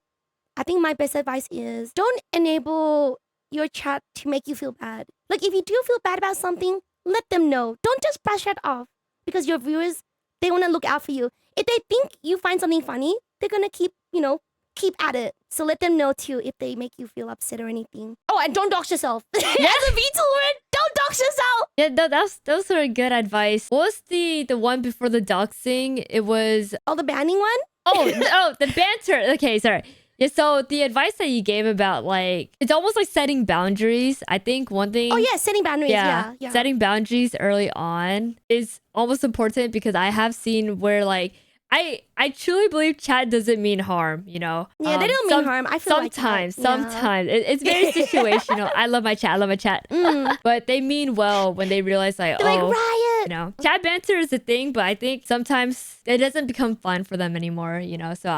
Speaker 1: I think my best advice is don't enable your chat to make you feel bad. Like if you do feel bad about something, let them know. Don't just brush it off because your viewers, they want to look out for you. If they think you find something funny, they're going to keep at it. So let them know too if they make you feel upset or anything. Oh, and don't dox yourself. As a VTuber, don't dox yourself.
Speaker 2: Yeah, that was sort of good advice. What was the one before the doxing? It was
Speaker 1: The banning one?
Speaker 2: oh the banter. Okay, sorry. Yeah, so the advice that you gave about like it's almost like setting boundaries. I think one thing.
Speaker 1: Oh yeah, setting boundaries. Yeah.
Speaker 2: Setting boundaries early on is almost important because I have seen where like I truly believe chat doesn't mean harm, you know?
Speaker 1: Yeah, they don't mean harm. I feel
Speaker 2: sometimes,
Speaker 1: like that.
Speaker 2: sometimes. It's very situational. I love my chat. But they mean well when they realize like,
Speaker 1: They're like, riot!
Speaker 2: you know, chat banter is a thing, but I think sometimes it doesn't become fun for them anymore, you know? So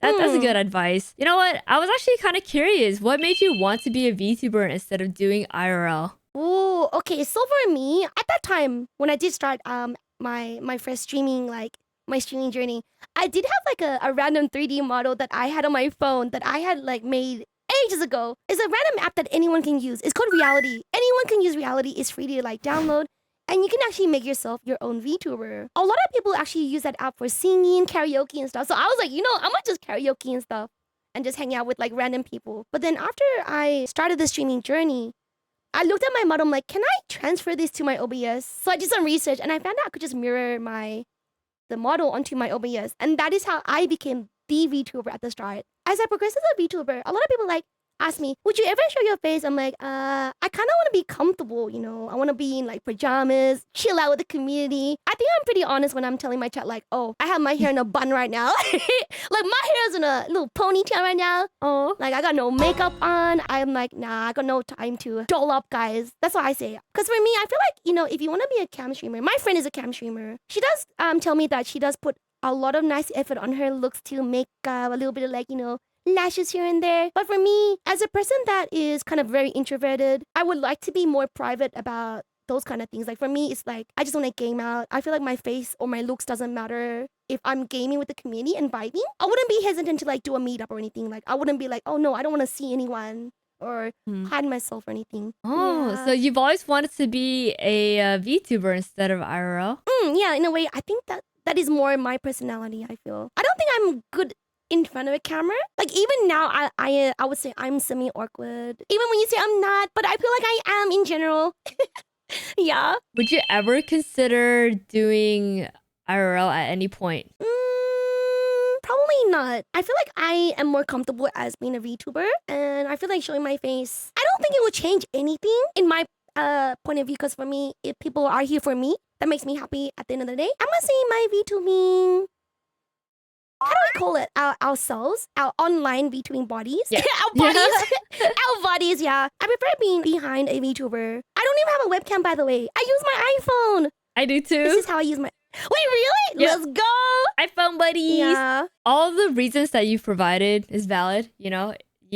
Speaker 2: that's a good advice. You know what? I was actually kind of curious. What made you want to be a VTuber instead of doing IRL?
Speaker 1: Ooh, okay. So for me, at that time, when I did start my first streaming, like my streaming journey, I did have like a random 3D model that I had on my phone that I had like made ages ago. It's a random app that anyone can use. It's called Reality. Anyone can use Reality. It's free to like download. And you can actually make yourself your own VTuber. A lot of people actually use that app for singing, karaoke and stuff. So I was like, I'm gonna just karaoke and stuff and just hang out with like random people. But then after I started the streaming journey, I looked at my model. I'm like, can I transfer this to my OBS? So I did some research and I found out I could just mirror the model onto my OBS. And that is how I became the VTuber at the start. As I progressed as a VTuber, a lot of people like ask me, would you ever show your face? I'm like, I kind of want to be comfortable, I want to be in like pajamas, chill out with the community. I think I'm pretty honest when I'm telling my chat like, oh, I have my hair in a bun right now. Like my hair is in a little ponytail right now. Oh, like I got no makeup on. I'm like, nah, I got no time to doll up, guys. That's what I say. Because for me, I feel like, if you want to be a cam streamer, my friend is a cam streamer. She does tell me that she does put a lot of nice effort on her looks to make a little bit of like, lashes here and there. But for me, as a person that is kind of very introverted, I would like to be more private about those kind of things. Like for me, it's like, I just want to game out. I feel like my face or my looks doesn't matter if I'm gaming with the community and vibing. I wouldn't be hesitant to like do a meetup or anything. Like I wouldn't be like, oh no, I don't want to see anyone or hide myself or anything.
Speaker 2: Oh,
Speaker 1: Yeah.
Speaker 2: so you've always wanted to be a VTuber instead of IRL?
Speaker 1: Yeah, in a way, I think that is more my personality, I feel. I don't think I'm good in front of a camera. Like even now, I would say I'm semi-awkward. Even when you say I'm not, but I feel like I am in general. Yeah.
Speaker 2: Would you ever consider doing IRL at any point?
Speaker 1: Probably not. I feel like I am more comfortable as being a VTuber, and I feel like showing my face, I don't think it would change anything in my point of view, because for me, if people are here for me, that makes me happy at the end of the day. I'm gonna say my VTubing, how do we call it? Ourselves, our online VTubing bodies.
Speaker 2: Yeah.
Speaker 1: Our bodies. Our bodies, yeah. I prefer being behind a VTuber. I don't even have a webcam, by the way. I use my iPhone.
Speaker 2: I do too.
Speaker 1: This is how I use my... Wait, really?
Speaker 2: Yep.
Speaker 1: Let's go!
Speaker 2: iPhone buddies.
Speaker 1: Yeah.
Speaker 2: All the reasons that you've provided is valid,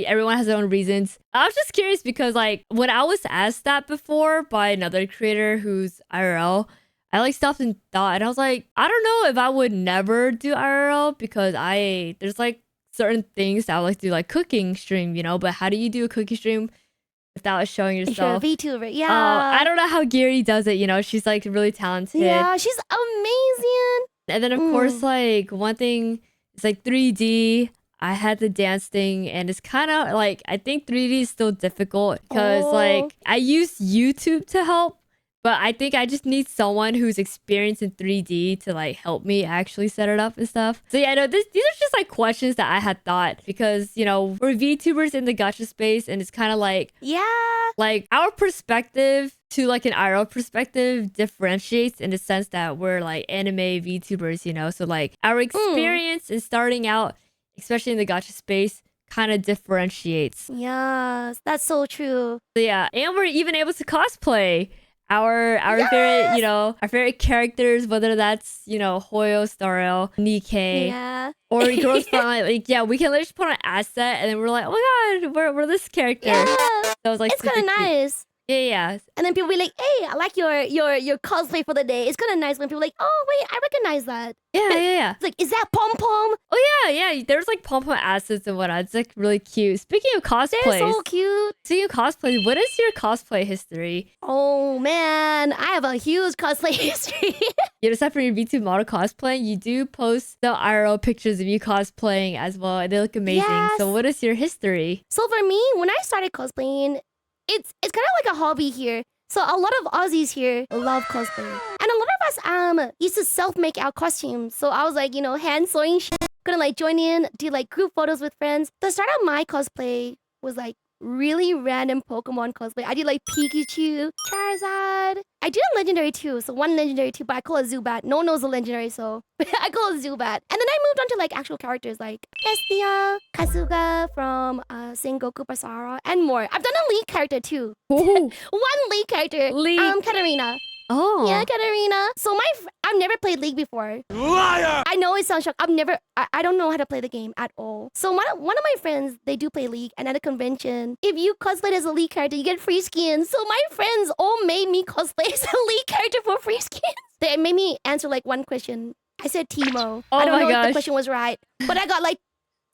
Speaker 2: everyone has their own reasons. I was just curious because like when I was asked that before by another creator who's IRL, I like stopped and thought, and I was like, I don't know if I would never do IRL because there's like certain things that I would like to do, like cooking stream, but how do you do a cooking stream without showing yourself?
Speaker 1: If you're a VTuber, yeah.
Speaker 2: I don't know how Gary does it, she's like really talented.
Speaker 1: Yeah, she's amazing.
Speaker 2: And then of course, like one thing is like 3D. I had the dance thing, and it's kind of like, I think 3D is still difficult because like I use YouTube to help, but I think I just need someone who's experienced in 3D to like help me actually set it up and stuff. So yeah, no, these are just like questions that I had thought because, we're VTubers in the gacha space, and it's kind of like, like our perspective to like an IRL perspective differentiates in the sense that we're like anime VTubers, so like our experience in starting out, especially in the gacha space, kind of differentiates.
Speaker 1: Yes, that's so true.
Speaker 2: So yeah, and we're even able to cosplay our favorite, our favorite characters, whether that's, Hoyo, Starrel, NIKKE, or girls from like, we can literally just put on an asset and then we're like, oh my god, we're this character.
Speaker 1: Yeah.
Speaker 2: So it's like
Speaker 1: It's kind of nice.
Speaker 2: Yeah.
Speaker 1: And then people be like, hey, I like your cosplay for the day. It's kind of nice when people are like, oh, wait, I recognize that.
Speaker 2: Yeah.
Speaker 1: It's like, is that pom-pom?
Speaker 2: Oh yeah. There's like pom-pom assets and whatnot. It's like really cute. Speaking of
Speaker 1: They're
Speaker 2: cosplays,
Speaker 1: so cute.
Speaker 2: speaking of cosplay, what is your cosplay history?
Speaker 1: Oh, man. I have a huge cosplay history.
Speaker 2: You know, aside from your VTube model cosplay, you do post the IRL pictures of you cosplaying as well, and they look amazing.
Speaker 1: Yes.
Speaker 2: So what is your history?
Speaker 1: So for me, when I started cosplaying, it's kind of like a hobby here. So a lot of Aussies here love cosplay. And a lot of us used to self-make our costumes. So I was like, hand sewing shit. Gonna like join in, do like group photos with friends. The start of my cosplay was like really random Pokemon cosplay. I did like Pikachu, Charizard. I did a legendary too. So one legendary too, but I call it Zubat. No one knows the legendary, so I call it Zubat. And then I moved on to like actual characters like Estia, Kasuga from Sengoku Basara, and more. I've done a lead character too.
Speaker 2: Ooh.
Speaker 1: One lead character.
Speaker 2: League.
Speaker 1: Katarina.
Speaker 2: Oh.
Speaker 1: Yeah, Katarina. So I've never played League before.
Speaker 3: Liar!
Speaker 1: I know it sounds shocked. I don't know how to play the game at all. So one of my friends, they do play League, and at a convention, if you cosplay as a League character, you get free skins. So my friends all made me cosplay as a League character for free skins. They made me answer like one question. I said Teemo.
Speaker 2: Oh
Speaker 1: I don't
Speaker 2: my
Speaker 1: know if
Speaker 2: gosh.
Speaker 1: the question was right, but I got like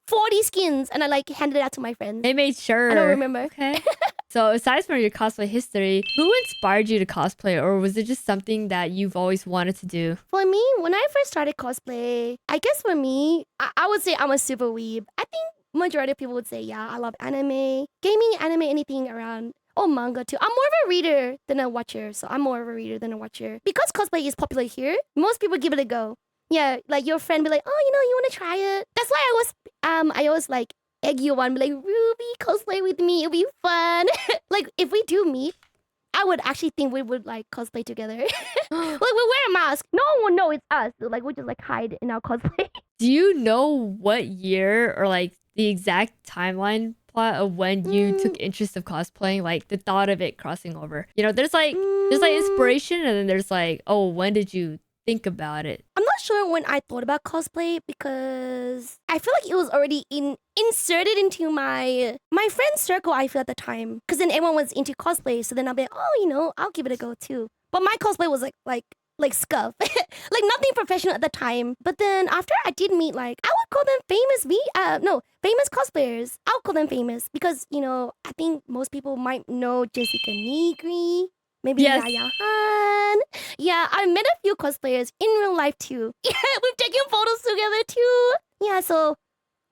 Speaker 1: 40 skins, and I like handed it out to my friends.
Speaker 2: They made sure.
Speaker 1: I don't remember.
Speaker 2: Okay. So aside from your cosplay history, who inspired you to cosplay, or was it just something that you've always wanted to do?
Speaker 1: For me, when I first started cosplay, I guess for me, I would say I'm a super weeb. I think majority of people would say, yeah, I love anime, gaming, anime, anything around. Oh, manga too. I'm more of a reader than a watcher. So I'm more of a reader than a watcher. Because cosplay is popular here, most people give it a go. Yeah, like your friend be like, oh, you want to try it? That's why I always like egg you on, be like, Rubee, cosplay with me. It'll be fun. Like if we do meet, I would actually think we would like cosplay together. Like we wear a mask. No one will know it's us. So, like we just like hide in our cosplay.
Speaker 2: Do you know what year or like the exact timeline plot of when you took interest of cosplaying? Like the thought of it crossing over. You know, there's like inspiration, and then there's like, oh, when did you think about it?
Speaker 1: I'm not sure when I thought about cosplay because I feel like it was already inserted into my friend circle. I feel at the time because then everyone was into cosplay, so then I'll be like, oh, I'll give it a go too. But my cosplay was like scuff, like nothing professional at the time. But then after I did meet I would call them famous cosplayers. I'll call them famous because I think most people might know Jessica Nigri. Maybe
Speaker 2: Yes.
Speaker 1: Yaya Han. Yeah, I met a few cosplayers in real life too. Yeah, we've taken photos together too. Yeah, so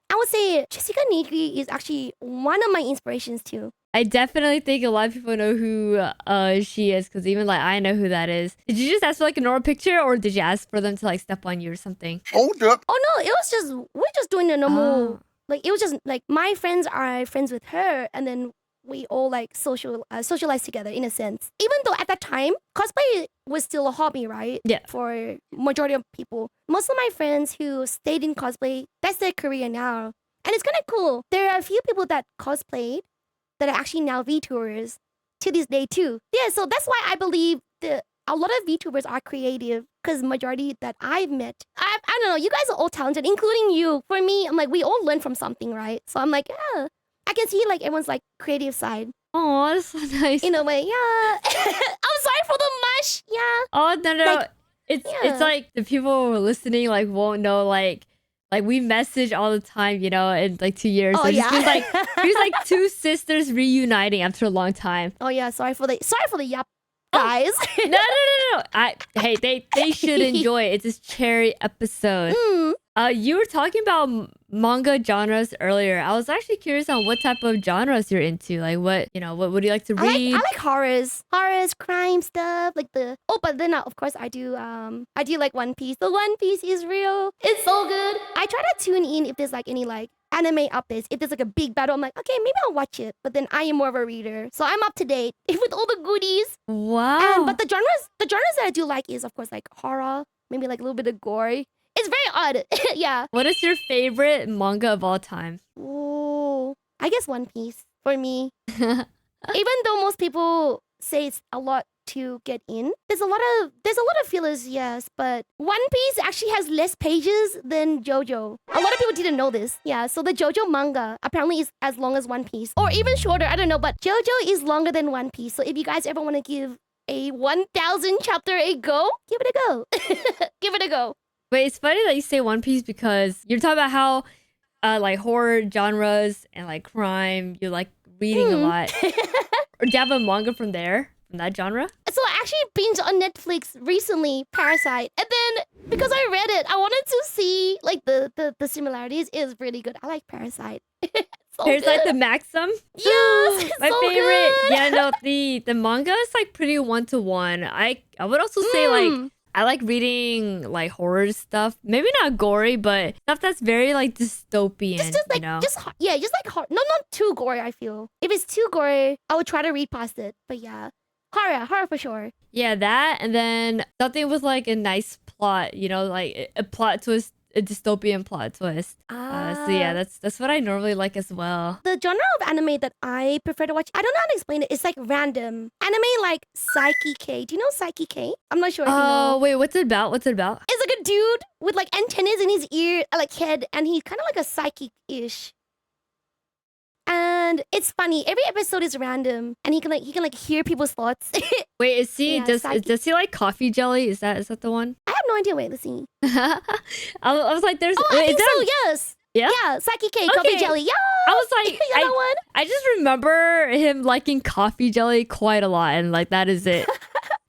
Speaker 1: I would say Jessica Nigri is actually one of my inspirations too.
Speaker 2: I definitely think a lot of people know who she is, because even like I know who that is. Did you just ask for like a normal picture, or did you ask for them to like step on you or something?
Speaker 3: Hold up.
Speaker 1: Oh no, we're just doing the normal. Like it was just like my friends are friends with her, and then we all like socialize together in a sense. Even though at that time cosplay was still a hobby, right?
Speaker 2: Yeah.
Speaker 1: For majority of people, most of my friends who stayed in cosplay, that's their career now, and it's kind of cool. There are a few people that cosplayed that are actually now VTubers to this day too. Yeah, so that's why I believe a lot of VTubers are creative, because majority that I've met, I don't know, you guys are all talented, including you. For me, I'm like, we all learn from something, right? So I'm like, yeah, I can see like everyone's like creative side.
Speaker 2: Oh, that's so nice.
Speaker 1: In a way, yeah. I'm sorry for the mush. Yeah.
Speaker 2: Oh no.
Speaker 1: Like,
Speaker 2: it's like the people listening like won't know like we message all the time, in like 2 years.
Speaker 1: Oh,
Speaker 2: So it just
Speaker 1: yeah.
Speaker 2: feels like two sisters reuniting after a long time.
Speaker 1: Oh yeah. Sorry for the yap, guys.
Speaker 2: No. Hey, they should enjoy it. It's this Cheri episode. You were talking about manga genres earlier. I was actually curious on what type of genres you're into. Like what do you like to read?
Speaker 1: I like horrors, crime stuff, like but then of course I do like One Piece. The One Piece is real. It's so good. I try to tune in if there's like any like anime updates. If there's like a big battle, I'm like, okay, maybe I'll watch it. But then I am more of a reader, so I'm up to date with all the goodies.
Speaker 2: Wow.
Speaker 1: But the genres that I do like is of course like horror, maybe like a little bit of gore. It's very odd. Yeah.
Speaker 2: What is your favorite manga of all time?
Speaker 1: Ooh, I guess One Piece for me. Even though most people say it's a lot to get in. There's a lot of fillers, yes, but One Piece actually has less pages than JoJo. A lot of people didn't know this. Yeah, so the JoJo manga apparently is as long as One Piece, or even shorter. I don't know, but JoJo is longer than One Piece. So if you guys ever want to give a 1,000 chapter a go, give it a go. Give it a go.
Speaker 2: Wait, it's funny that you say One Piece because you're talking about how like horror genres and like crime, you like reading a lot. Or do you have a manga from that genre?
Speaker 1: So I actually binged on Netflix recently, Parasite. And then because I read it, I wanted to see like the similarities. Is really good. I like Parasite. So
Speaker 2: Parasite
Speaker 1: good.
Speaker 2: the Maxim?
Speaker 1: Yes, it's
Speaker 2: My
Speaker 1: so
Speaker 2: favorite.
Speaker 1: good.
Speaker 2: Yeah, no, the manga is like pretty one-to-one. I would also say like I like reading like horror stuff. Maybe not gory, but stuff that's very like dystopian.
Speaker 1: Just like
Speaker 2: you know?
Speaker 1: just like horror. No, not too gory. I feel if it's too gory, I would try to read past it. But yeah, horror for sure.
Speaker 2: Yeah, that, and then something with like a nice plot, you know, like a plot twist, a dystopian plot twist. So yeah, that's what I normally like as well.
Speaker 1: The genre of anime that I prefer to watch, I don't know how to explain it. It's like random anime, like Psyche K. Do you know Psyche K? I'm not sure if you know.
Speaker 2: Oh wait, what's it about? What's it about?
Speaker 1: It's like a dude with like antennas in his ear, like head, and he's kind of like a psychic-ish. And it's funny. Every episode is random, and he can like hear people's thoughts.
Speaker 2: Wait, is he
Speaker 1: Yeah,
Speaker 2: does he like coffee jelly? Is that the one?
Speaker 1: I have no idea. Wait, let's see.
Speaker 2: I was like, there's.
Speaker 1: Oh,
Speaker 2: wait,
Speaker 1: I
Speaker 2: is
Speaker 1: think
Speaker 2: there
Speaker 1: so.
Speaker 2: a-
Speaker 1: Yes.
Speaker 2: Yeah?
Speaker 1: Yeah. Psyche K. Coffee
Speaker 2: Okay.
Speaker 1: jelly. Yeah.
Speaker 2: I was like,
Speaker 1: Yeah, that one.
Speaker 2: I just remember him liking coffee jelly quite a lot, and like that is it.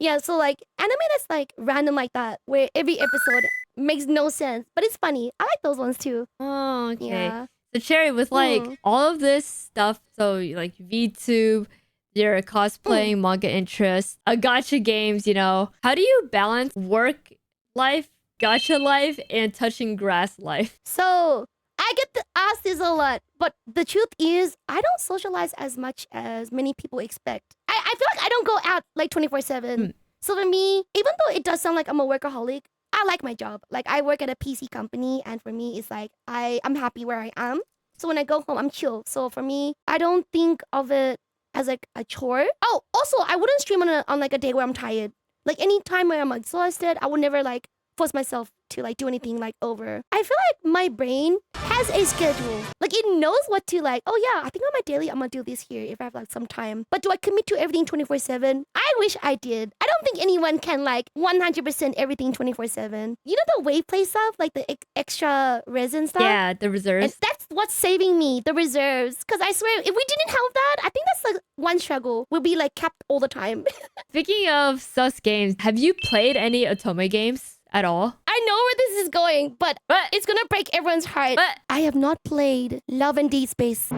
Speaker 1: Yeah. So like anime that's like random like that, where every episode makes no sense, but it's funny. I like those ones too.
Speaker 2: Oh, okay.
Speaker 1: Yeah.
Speaker 2: So Cheri, with like all of this stuff, so like VTube, your cosplaying, manga interest, gacha games, you know, how do you balance work life, gacha life, and touching grass life?
Speaker 1: So I get asked this a lot, but the truth is I don't socialize as much as many people expect. I feel like I don't go out like 24/7. So for me, even though it does sound like I'm a workaholic, I like my job. Like I work at a PC company, and for me, it's like I'm happy where I am. So when I go home, I'm chill. So for me, I don't think of it as like a chore. Oh, also, I wouldn't stream on like a day where I'm tired. Like any time where I'm exhausted, I would never like force myself to like do anything like over. I feel like my brain has a schedule. Like it knows what to like. Oh yeah, I think on my daily I'm gonna do this here if I have like some time. But do I commit to everything 24/7? I wish I did. I don't think anyone can like 100% everything 24/7. You know the wave play stuff, like the extra resin stuff.
Speaker 2: Yeah, the reserves.
Speaker 1: And that's what's saving me, the reserves. Because I swear, if we didn't have that, I think that's like one struggle. We'll be like capped all the time.
Speaker 2: Speaking of sus games, have you played any Otome games at all?
Speaker 1: I know where this is going, but it's gonna break everyone's heart.
Speaker 2: But
Speaker 1: I have not played Love and Deep Space.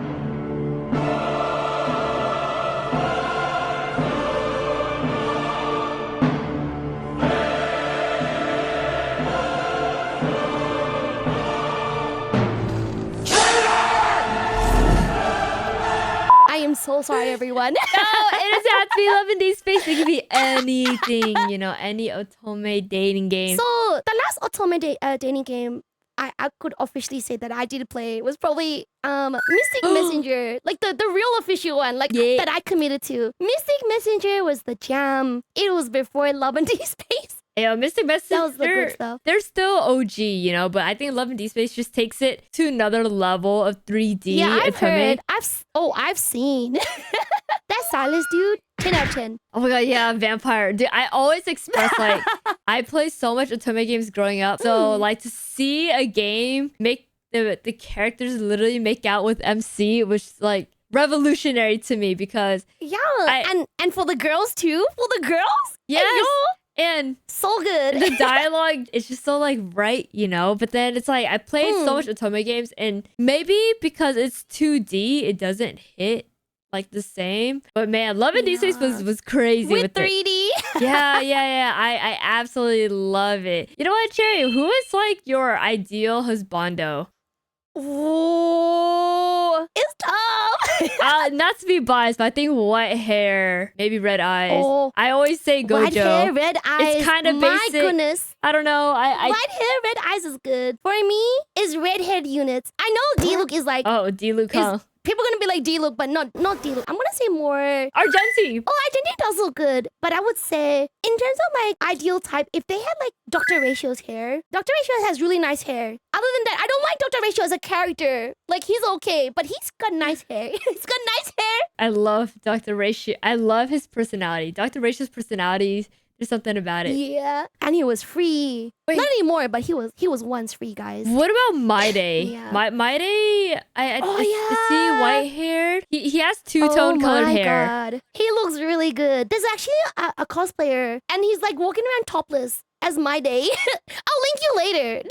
Speaker 1: I am so sorry, everyone.
Speaker 2: no, it doesn't have to be Love and Deep Space. It can be anything, you know, any Otome dating game.
Speaker 1: So the last Otome dating game I could officially say that I did play was probably Mystic Messenger, like the real official one, like that I committed to. Mystic Messenger was the jam. It was before Love and Deep Space.
Speaker 2: Yeah, Mystic Messenger,
Speaker 1: That was the good stuff.
Speaker 2: they're still OG, you know, but I think Love and Deep Space just takes it to another level of 3D.
Speaker 1: Yeah, I've
Speaker 2: Otome.
Speaker 1: heard. I've seen. That Silas dude, 10 out of 10.
Speaker 2: Oh my god, yeah, vampire. Dude, I always express like I play so much Otome games growing up. So like to see a game make the characters literally make out with MC was like revolutionary to me because
Speaker 1: Yeah, and for the girls too. For the girls?
Speaker 2: yes,
Speaker 1: Hey, yo,
Speaker 2: and
Speaker 1: so good.
Speaker 2: the dialogue is just so like right, you know. But then it's like I played so much Otome games, and maybe because it's 2D, it doesn't hit like the same. But man, Love and Deep Space was crazy
Speaker 1: with
Speaker 2: with
Speaker 1: 3D.
Speaker 2: it. Yeah. I absolutely love it. You know what, Cheri? Who is like your ideal husbando?
Speaker 1: Ooh, it's tough.
Speaker 2: Not to be biased, but I think white hair, maybe red eyes.
Speaker 1: Oh,
Speaker 2: I always say Gojo.
Speaker 1: White hair, red eyes.
Speaker 2: It's kind of
Speaker 1: My
Speaker 2: basic.
Speaker 1: goodness.
Speaker 2: I don't know.
Speaker 1: White hair, red eyes is good. For me, is red-haired units. I know D-Look is like...
Speaker 2: Oh, D-Luke, huh?
Speaker 1: People are gonna be like D-look, but not D-look. I'm gonna say more.
Speaker 2: Argenti.
Speaker 1: Oh, identity does look good, but I would say in terms of like ideal type, if they had like Dr. Ratio's hair, Dr. Ratio has really nice hair. Other than that, I don't like Dr. Ratio as a character. Like he's okay, but he's got nice hair. He's got nice hair.
Speaker 2: I love Dr. Ratio. I love his personality. Dr. Ratio's personality. There's something about it.
Speaker 1: Yeah, and he was free.
Speaker 2: Wait.
Speaker 1: Not anymore, but he was once free, guys.
Speaker 2: What about My Day?
Speaker 1: Yeah.
Speaker 2: My Day.
Speaker 1: Oh,
Speaker 2: is he
Speaker 1: yeah.
Speaker 2: white haired? He has two-tone colored hair.
Speaker 1: God. He looks really good. There's actually a cosplayer, and he's like walking around topless as My Day. I'll link you later.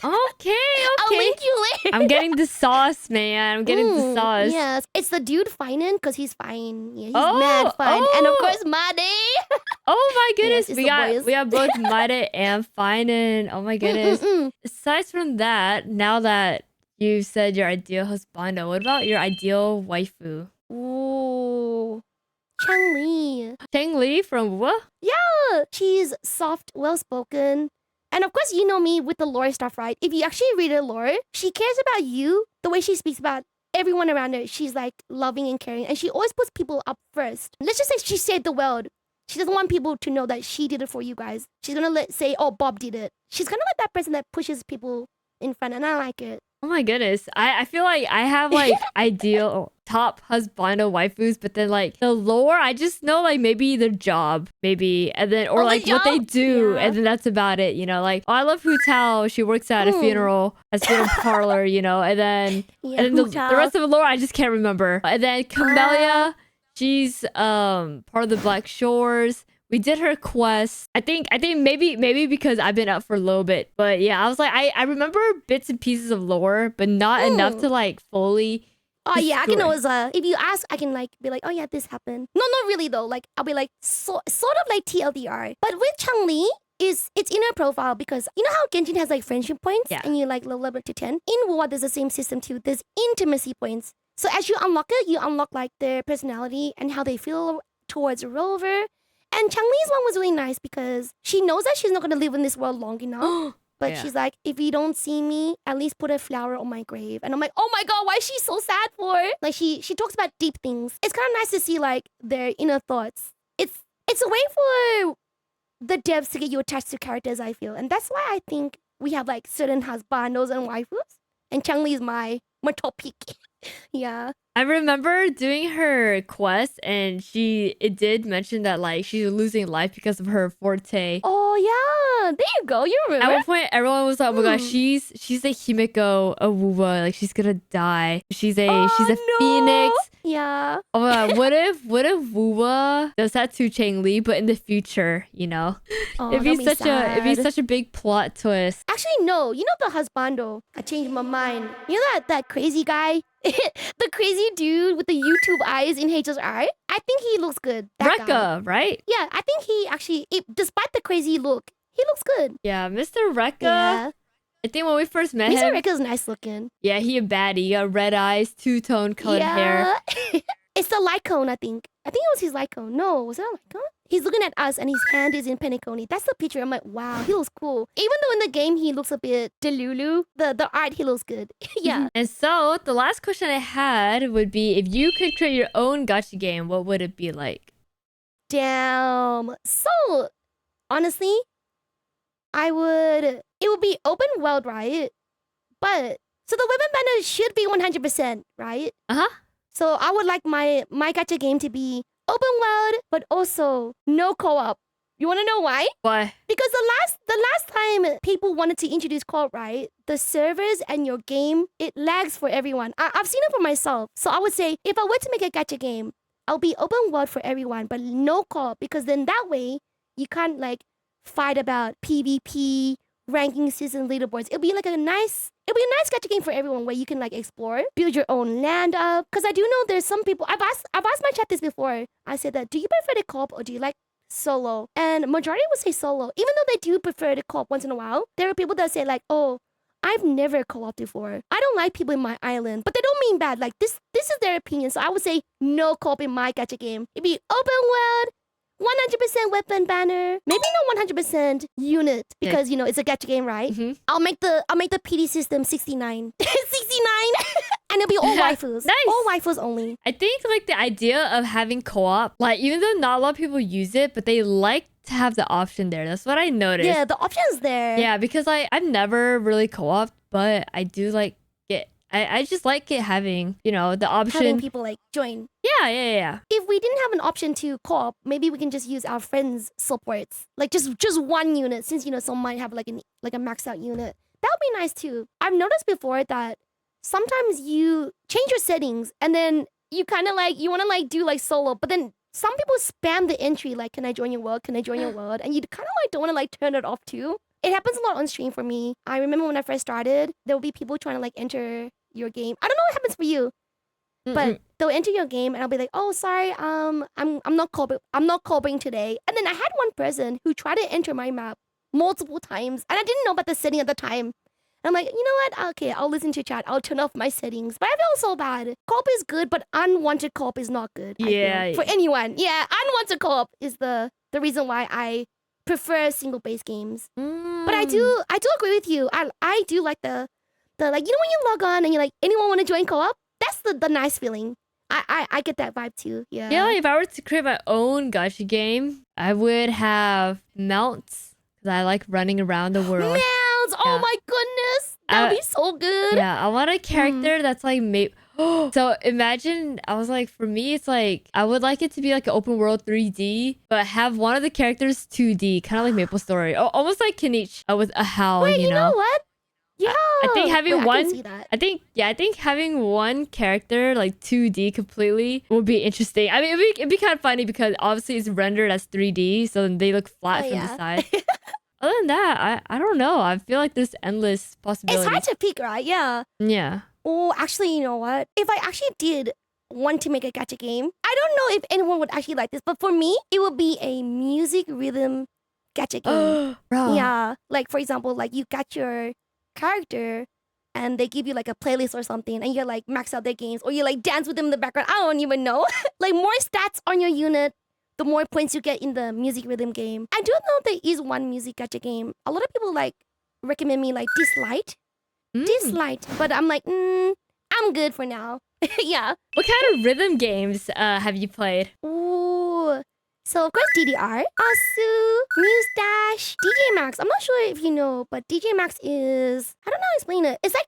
Speaker 2: Okay.
Speaker 1: I'll link you later.
Speaker 2: I'm getting the sauce, man. I'm getting the sauce.
Speaker 1: Yes, it's the dude Finan because he's fine. Yeah, he's
Speaker 2: Oh,
Speaker 1: mad fine, and of
Speaker 2: oh.
Speaker 1: course My Day.
Speaker 2: Oh my goodness,
Speaker 1: Yes, it's
Speaker 2: we
Speaker 1: the
Speaker 2: got
Speaker 1: boys.
Speaker 2: we got both Maida and Finan. Oh my goodness.
Speaker 1: Mm.
Speaker 2: Aside from that, now that you said your ideal husbando, what about your ideal waifu?
Speaker 1: Ooh, Chang-Li.
Speaker 2: Cheng Li from what?
Speaker 1: She's soft, well-spoken. And of course, you know me with the lore stuff, right? If you actually read her lore, she cares about you the way she speaks about everyone around her. She's like loving and caring. And she always puts people up first. Let's just say she saved the world. She doesn't want people to know that she did it for you guys. She's gonna say, oh, Bob did it. She's kind of like that person that pushes people in front, and I like it.
Speaker 2: Oh my goodness. I feel like I have like ideal top husbando waifus, but then like the lore, I just know like maybe their job, maybe, and then or
Speaker 1: Oh, the
Speaker 2: like what they
Speaker 1: job?
Speaker 2: do,
Speaker 1: Yeah.
Speaker 2: and then that's about it, you know. Like, oh, I love Hu Tao. She works at a funeral parlor, you know, and then
Speaker 1: Yeah,
Speaker 2: and then the
Speaker 1: Hu-Tao.
Speaker 2: rest of the lore I just can't remember. And then Camellia, she's part of the Black Shores. We did her quest. I think maybe because I've been up for a little bit. But yeah, I was like, I remember bits and pieces of lore, but not enough to like fully.
Speaker 1: Oh yeah, I can
Speaker 2: story.
Speaker 1: always if you ask, I can like be like, oh yeah, this happened. No, not really though. Like I'll be like sort of like TLDR. But with Chang-Li, it's in her profile because you know how Genshin has like friendship points,
Speaker 2: Yeah.
Speaker 1: and you like level up to 10. In WoW, there's the same system too. There's intimacy points. So as you unlock it, you unlock like their personality and how they feel towards a rover. And Chang-Li's one was really nice because she knows that she's not gonna live in this world long enough. But
Speaker 2: Yeah.
Speaker 1: she's like, if you don't see me, at least put a flower on my grave. And I'm like, oh my god, why is she so sad for? Like she talks about deep things. It's kind of nice to see like their inner thoughts. It's a way for the devs to get you attached to characters, I feel. And that's why I think we have like certain husbandos and waifus. And Chang-Li is my top pick. Yeah.
Speaker 2: I remember doing her quest, and it did mention that like she's losing life because of her forte.
Speaker 1: Oh yeah. There you go. You
Speaker 2: At
Speaker 1: remember?
Speaker 2: one point, everyone was like, "Oh my gosh, she's a Himiko, a Wuwa, like she's gonna die. She's a
Speaker 1: Oh, no.
Speaker 2: phoenix."
Speaker 1: Yeah.
Speaker 2: Oh my god, what if Wuwa does that to Chang Li, but in the future, you know?
Speaker 1: Oh,
Speaker 2: it'd be
Speaker 1: that'd
Speaker 2: it'd be
Speaker 1: sad.
Speaker 2: such a big plot twist.
Speaker 1: Actually, no. You know the husbando. I changed my mind. You know that crazy guy? The crazy dude with the YouTube eyes in Hazel's eye? I think he looks good. That guy.
Speaker 2: Rekka, right?
Speaker 1: Yeah, I think he actually, despite the crazy look, he looks good.
Speaker 2: Yeah, Mr. Rekka.
Speaker 1: Yeah.
Speaker 2: I think when we first met
Speaker 1: Mr.
Speaker 2: him,
Speaker 1: Rekka's nice looking.
Speaker 2: yeah, he a baddie. He got red eyes, two-tone colored hair.
Speaker 1: It's the Lycone, I think. I think it was his Lycone. No, was it a Lycone? He's looking at us and his hand is in Penacony. That's the picture. I'm like, wow, he looks cool. Even though in the game he looks a bit delulu, the art, he looks good. Yeah.
Speaker 2: And so the last question I had would be, if you could create your own gacha game, what would it be like?
Speaker 1: Damn. So, honestly, it would be open world, right? But, so the weapon banner should be 100%, right?
Speaker 2: Uh-huh.
Speaker 1: So I would like my gacha game to be open world, but also no co-op. You want to know why?
Speaker 2: Why?
Speaker 1: Because the last time people wanted to introduce co-op, right? The servers and your game, it lags for everyone. I've seen it for myself. So I would say, if I were to make a gacha game, I'll be open world for everyone, but no co-op, because then that way you can't like fight about PvP, ranking system, leaderboards. It'll be a nice gacha game for everyone where you can like explore, build your own land up. Because I do know there's some people, I've asked my chat this before. I said that, do you prefer the co-op or do you like solo? And majority would say solo. Even though they do prefer the co-op once in a while, there are people that say like, oh, I've never co-op before. I don't like people in my island. But they don't mean bad. Like this is their opinion. So I would say no co-op in my gacha game. It'd be open world, 100% weapon banner. Maybe not 100% unit because you know it's a gacha game, right?
Speaker 2: Mm-hmm.
Speaker 1: I'll make the PD system 69. 69. And it'll be all waifus.
Speaker 2: Nice.
Speaker 1: All waifus only.
Speaker 2: I think like the idea of having co-op, like even though not a lot of people use it, but they like to have the option there. That's what I noticed.
Speaker 1: Yeah, the option's there.
Speaker 2: Yeah, because I've never really co-op, but I do like it. I just like it having, you know, the option.
Speaker 1: Having people like join.
Speaker 2: Yeah.
Speaker 1: If we didn't have an option to co-op, maybe we can just use our friends' supports. Like just one unit, since you know some might have like a maxed out unit. That would be nice too. I've noticed before that sometimes you change your settings and then you kind of like you want to like do like solo, but then some people spam the entry like, "Can I join your world? Can I join your world?" And you kind of like don't want to like turn it off too. It happens a lot on stream for me. I remember when I first started, there will be people trying to like enter your game. I don't know what happens for you, but they'll enter your game and I'll be like, "Oh, sorry, I'm not coping today." And then I had one person who tried to enter my map multiple times, and I didn't know about the setting at the time. And I'm like, you know what? Okay, I'll listen to chat. I'll turn off my settings. But I feel so bad. Co-op is good, but unwanted co-op is not good. I feel, for anyone. Yeah, unwanted co-op is the reason why I prefer single-based games. But I do agree with you. I do like the like, you know, when you log on and you're like, anyone want to join co-op? That's the nice feeling. I get that vibe too. Yeah.
Speaker 2: Yeah, if I were to create my own gacha game, I would have mounts because I like running around the world.
Speaker 1: Mounts!
Speaker 2: Yeah.
Speaker 1: Oh my goodness, that would be so good.
Speaker 2: Yeah, I want a character that's like so imagine, I was like, for me, it's like I would like it to be like an open world 3D, but have one of the characters 2D, kind of like Maple Story, almost like Kinich with a howl.
Speaker 1: Wait, you know what? Yeah,
Speaker 2: I think having
Speaker 1: Wait,
Speaker 2: one,
Speaker 1: I can see that.
Speaker 2: I think having one character like 2D completely would be interesting. I mean, it'd be kind of funny because obviously it's rendered as 3D, so they look flat from the side. Other than that, I don't know. I feel like there's endless possibilities.
Speaker 1: It's hard to pick, right? Yeah.
Speaker 2: Yeah.
Speaker 1: Oh, actually, you know what? If I actually did want to make a gacha game, I don't know if anyone would actually like this, but for me, it would be a music rhythm gacha game.
Speaker 2: Bro.
Speaker 1: Yeah. Like, for example, like you got your character and they give you like a playlist or something and you're like max out their games or you like dance with them in the background. I don't even know. Like more stats on your unit, the more points you get in the music rhythm game. I do know there is one music gacha game. A lot of people like recommend me like Dislight, but I'm like, I'm good for now. Yeah.
Speaker 2: What kind of rhythm games have you played?
Speaker 1: Ooh. So of course DDR, Asu, Muse DJ Max. I'm not sure if you know, but DJ Max is, I don't know how to explain it. It's like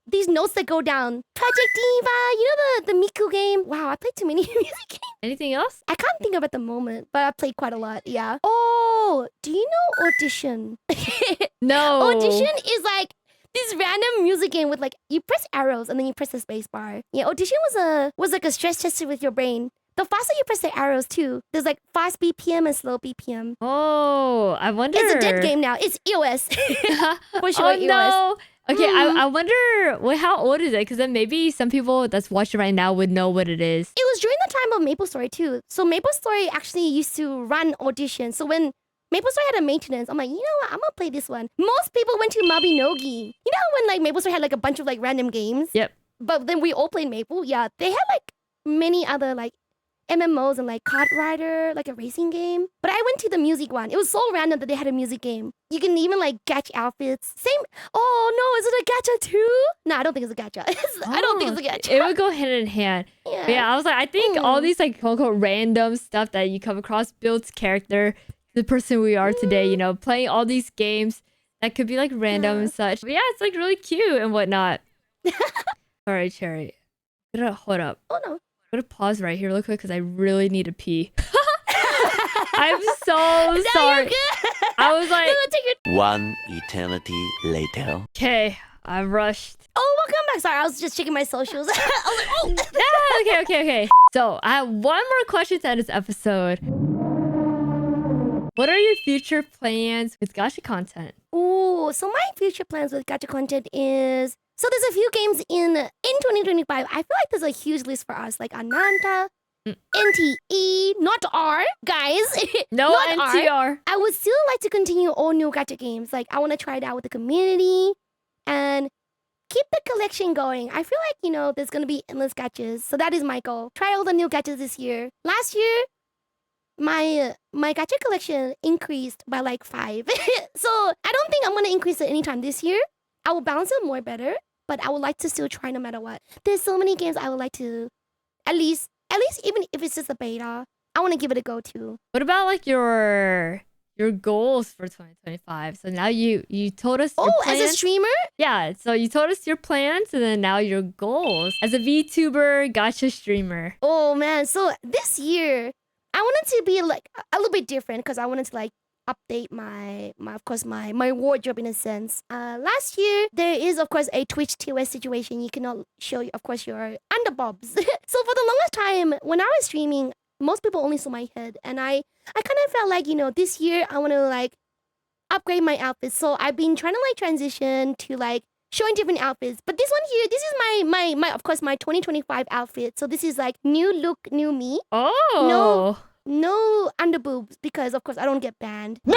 Speaker 1: these notes that go down. Project Diva, you know the Miku game? Wow, I played too many music games.
Speaker 2: Anything else?
Speaker 1: I can't think of it at the moment, but I played quite a lot, yeah. Oh, do you know Audition?
Speaker 2: No.
Speaker 1: Audition is like this random music game with like, you press arrows and then you press the space bar. Yeah, Audition was like a stress tester with your brain. The faster you press the arrows too, there's like fast BPM and slow BPM.
Speaker 2: Oh, I wonder.
Speaker 1: It's a dead game now. It's EOS. For sure,
Speaker 2: oh, no. Okay, I wonder, how old is it? Because then maybe some people that's watching right now would know what it is.
Speaker 1: It was during the time of Maple Story too. So Maple Story actually used to run auditions. So when Maple Story had a maintenance, I'm like, you know what? I'm gonna play this one. Most people went to Mabinogi. You know when like Maple Story had like a bunch of like random games?
Speaker 2: Yep.
Speaker 1: But then we all played Maple. Yeah, they had like many other like MMOs and like Kart Rider, like a racing game. But I went to the music one. It was so random that they had a music game. You can even like catch outfits. Same. Oh no, is it a gacha too? No, I don't think it's a gacha. I don't think it's a gacha.
Speaker 2: It would go hand in hand.
Speaker 1: Yeah.
Speaker 2: But yeah, I was like, I think all these like quote unquote random stuff that you come across builds character, the person we are today, you know, playing all these games that could be like random and such. But yeah, it's like really cute and whatnot. Alright, Cheri. Hold up.
Speaker 1: Oh no.
Speaker 2: I'm gonna pause right here real quick because I really need to pee. I'm so sorry. I was like,
Speaker 5: One eternity later.
Speaker 2: okay, I rushed.
Speaker 1: Oh, welcome back. Sorry, I was just checking my socials. I was like,
Speaker 2: Ah, okay. So I have one more question to end this episode. What are your future plans with gacha content?
Speaker 1: Ooh, so my future plans with gacha content is... So there's a few games in 2025. I feel like there's a huge list for us, like Ananta, NTE, not R, guys.
Speaker 2: No
Speaker 1: Not
Speaker 2: NTR.
Speaker 1: I would still like to continue all new gacha games. Like I want to try it out with the community and keep the collection going. I feel like, you know, there's going to be endless gachas. So that is my goal. Try all the new gachas this year. Last year, my gacha collection increased by like 5. So I don't think I'm going to increase it anytime this year. I will balance it more better. but I would like to still try no matter what. There's so many games I would like to at least even if it's just a beta, I want to give it a go too.
Speaker 2: What about like your goals for 2025? So now you told us your
Speaker 1: Oh,
Speaker 2: plans.
Speaker 1: as a streamer?
Speaker 2: Yeah, so you told us your plans and then now your goals as a VTuber gacha streamer.
Speaker 1: Oh man, so this year I wanted to be like a little bit different because I wanted to like update my of course my wardrobe in a sense. Last year there is of course a Twitch TOS situation. You cannot show of course your underbobs. So for the longest time when I was streaming, most people only saw my head, and I kind of felt like, you know, this year I want to like upgrade my outfits. So I've been trying to like transition to like showing different outfits. But this one here, this is my of course my 2025 outfit. So this is like new look, new me.
Speaker 2: Oh.
Speaker 1: No underboobs because of course I don't get banned. No!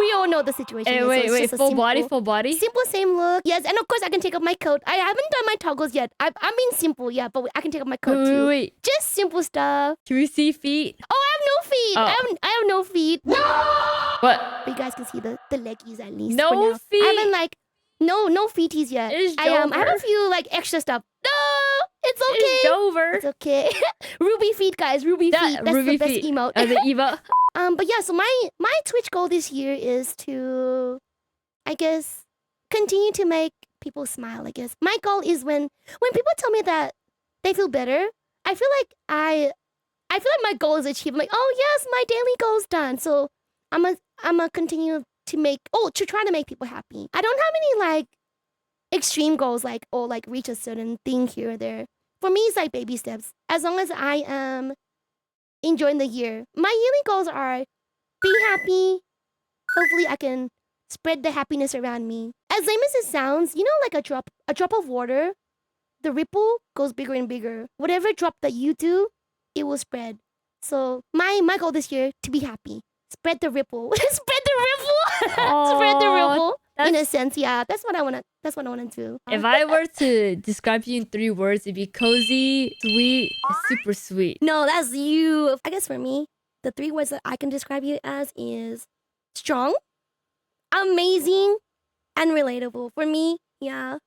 Speaker 1: We all know the situation.
Speaker 2: Hey,
Speaker 1: so
Speaker 2: wait,
Speaker 1: it's just a
Speaker 2: full
Speaker 1: simple
Speaker 2: body?
Speaker 1: Simple, same look. Yes, and of course I can take off my coat. I haven't done my toggles yet. I mean simple, yeah, but I can take off my coat too.
Speaker 2: Wait.
Speaker 1: Just simple stuff.
Speaker 2: Can we see feet?
Speaker 1: Oh, I have no feet.
Speaker 2: Oh.
Speaker 1: I have no feet.
Speaker 2: What?
Speaker 1: But you guys can see the leggies at least.
Speaker 2: No
Speaker 1: for now.
Speaker 2: feet?
Speaker 1: I haven't like no feeties yet.
Speaker 2: It is
Speaker 1: I have
Speaker 2: Jover.
Speaker 1: a few like extra stuff. No, it's okay.
Speaker 2: It's Dover.
Speaker 1: It's okay. Rubee feet, guys. Rubee feet. That's
Speaker 2: Rubee
Speaker 1: the best
Speaker 2: feet.
Speaker 1: emote.
Speaker 2: As an emote.
Speaker 1: But yeah, so my Twitch goal this year is to, I guess, continue to make people smile. I guess my goal is when people tell me that they feel better, I feel like my goal is achieved. I'm like, oh yes, my daily goal's done. So I'm a continue to try to make people happy. I don't have any like extreme goals like reach a certain thing here or there. For me, it's like baby steps. As long as I am enjoying the year. My yearly goals are be happy. Hopefully I can spread the happiness around me. As lame as it sounds, you know, like a drop of water, the ripple goes bigger and bigger. Whatever drop that you do, it will spread. So my goal this year to be happy. Spread the ripple. Spread the ripple. Spread the ripple. In a sense, yeah. That's what I wanna do.
Speaker 2: If I were to describe you in 3 words, it'd be cozy, sweet, and super sweet.
Speaker 1: No, that's you. I guess for me, the 3 words that I can describe you as is strong, amazing, and relatable. For me, yeah.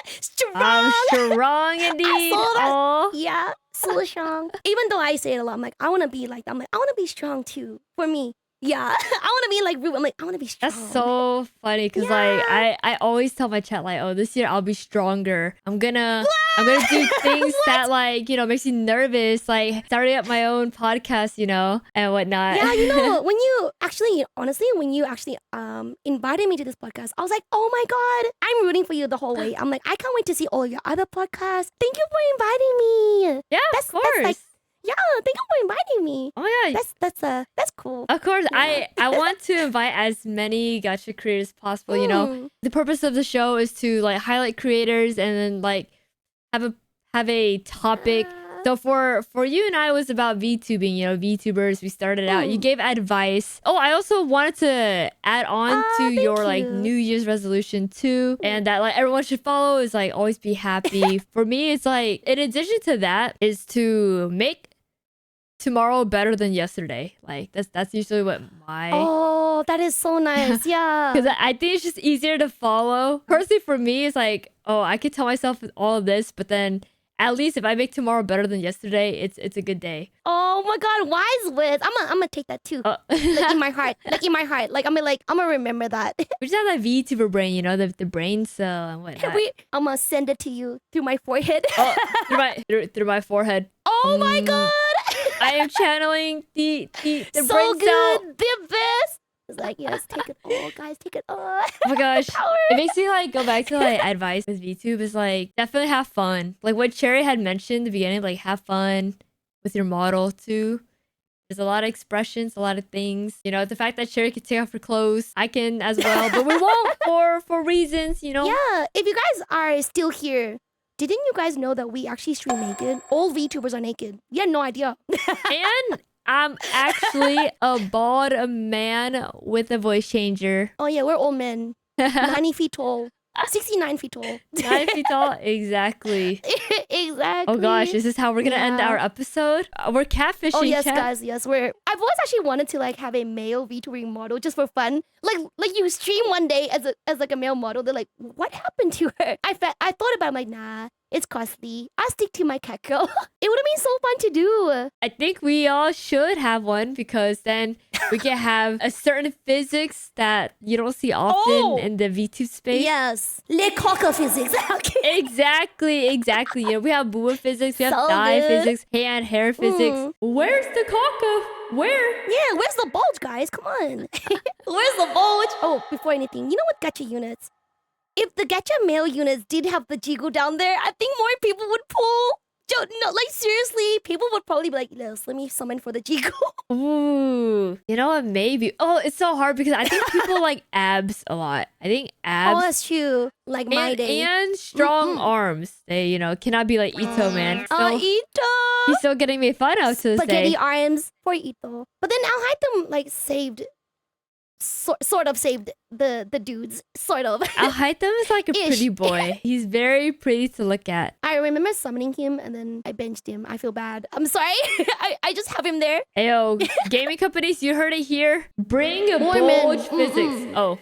Speaker 1: Strong.
Speaker 2: I'm strong indeed. Aw.
Speaker 1: Yeah, so strong. Even though I say it a lot, I'm like, I want to be like that. I'm like, I want to be strong too. For me, yeah. I want to be like Rubee. I'm like, I want to be strong.
Speaker 2: That's so funny because like I always tell my chat like, oh, this year I'll be stronger. I'm gonna do things that like, you know, makes you nervous, like starting up my own podcast, you know, and whatnot.
Speaker 1: Yeah, you know, when you actually invited me to this podcast, I was like, oh my god, I'm rooting for you the whole way. I'm like, I can't wait to see all your other podcasts. Thank you for inviting me.
Speaker 2: Yeah, of course.
Speaker 1: Yeah, thank you for inviting me.
Speaker 2: Oh yeah,
Speaker 1: that's cool.
Speaker 2: of course.
Speaker 1: Yeah.
Speaker 2: I want to invite as many gacha creators as possible. You know, the purpose of the show is to like highlight creators and then like have a topic. So for you and I, it was about VTubing, you know, VTubers. We started out. You gave advice. Oh, I also wanted to add on to your like New Year's resolution too, and that like everyone should follow is like always be happy. For me, it's like in addition to that is to make tomorrow better than yesterday. Like that's usually what my
Speaker 1: Oh, that is so nice. Yeah.
Speaker 2: because I think it's just easier to follow. Personally, for me, it's like, oh, I could tell myself all of this, but then at least if I make tomorrow better than yesterday, it's a good day.
Speaker 1: Oh my god, wise words. I'm gonna take that too. Like in my heart. Like I'm gonna remember that.
Speaker 2: We just have that VTuber brain, you know, the brain cell and whatnot.
Speaker 1: I'm gonna send it to you through my forehead.
Speaker 2: Oh, through my forehead.
Speaker 1: Oh my god.
Speaker 2: I am channeling the
Speaker 1: so
Speaker 2: brain
Speaker 1: good.
Speaker 2: cell.
Speaker 1: The best. It's like, yes, take it all, guys. Take it all.
Speaker 2: Oh my gosh. It makes me like go back to like advice with VTube is like definitely have fun. Like what Cheri had mentioned in the beginning, like have fun with your model too. There's a lot of expressions, a lot of things. You know, the fact that Cheri can take off her clothes, I can as well, but we won't for reasons, you know.
Speaker 1: Yeah, if you guys are still here, didn't you guys know that we actually stream naked? All VTubers are naked. You had no idea.
Speaker 2: And I'm actually a bald man with a voice changer.
Speaker 1: Oh yeah, we're all men. 90 feet tall. 69 feet tall.
Speaker 2: 9 feet tall, exactly.
Speaker 1: Exactly.
Speaker 2: Oh gosh, is this how we're gonna end our episode? We're catfishing.
Speaker 1: Oh yes,
Speaker 2: chat.
Speaker 1: guys. Yes, I've always actually wanted to like have a male VTubing model just for fun. Like you stream one day as like a male model. They're like, what happened to her? I thought about it, I'm like, nah, it's costly. I'll stick to my cat girl. It would have been so fun to do.
Speaker 2: I think we all should have one because then we can have a certain physics that you don't see often in the VTube space.
Speaker 1: Yes, NIKKE physics. Okay.
Speaker 2: Exactly. You know, we have booba physics, we have
Speaker 1: So
Speaker 2: dye
Speaker 1: good.
Speaker 2: physics, hand, hair physics. Where's the caca? Where?
Speaker 1: Yeah, where's the bulge, guys? Come on. Where's the bulge? Oh, before anything, you know what gacha units? If the gacha male units did have the jigo down there, I think more people would pull. No, like seriously, people would probably be like, "Yes, let me summon for the jigo."
Speaker 2: Ooh, you know what? Maybe. Oh, it's so hard because I think people like abs a lot. I think
Speaker 1: Oh,
Speaker 2: abs
Speaker 1: that's true. Like my day.
Speaker 2: and strong arms. They, you know, cannot be like Ito, man. So
Speaker 1: Ito!
Speaker 2: he's still getting made fun of to this
Speaker 1: Spaghetti
Speaker 2: day.
Speaker 1: arms for Ito. But then I'll hide them like saved. Sort of saved the dudes. Sort of.
Speaker 2: Al-Haytham is like a
Speaker 1: Ish.
Speaker 2: pretty boy. He's very pretty to look at.
Speaker 1: I remember summoning him and then I benched him. I feel bad. I'm sorry. I just have him there.
Speaker 2: Ayo, gaming companies, you heard it here. Bring a
Speaker 1: More men.
Speaker 2: bulge physics. Oh,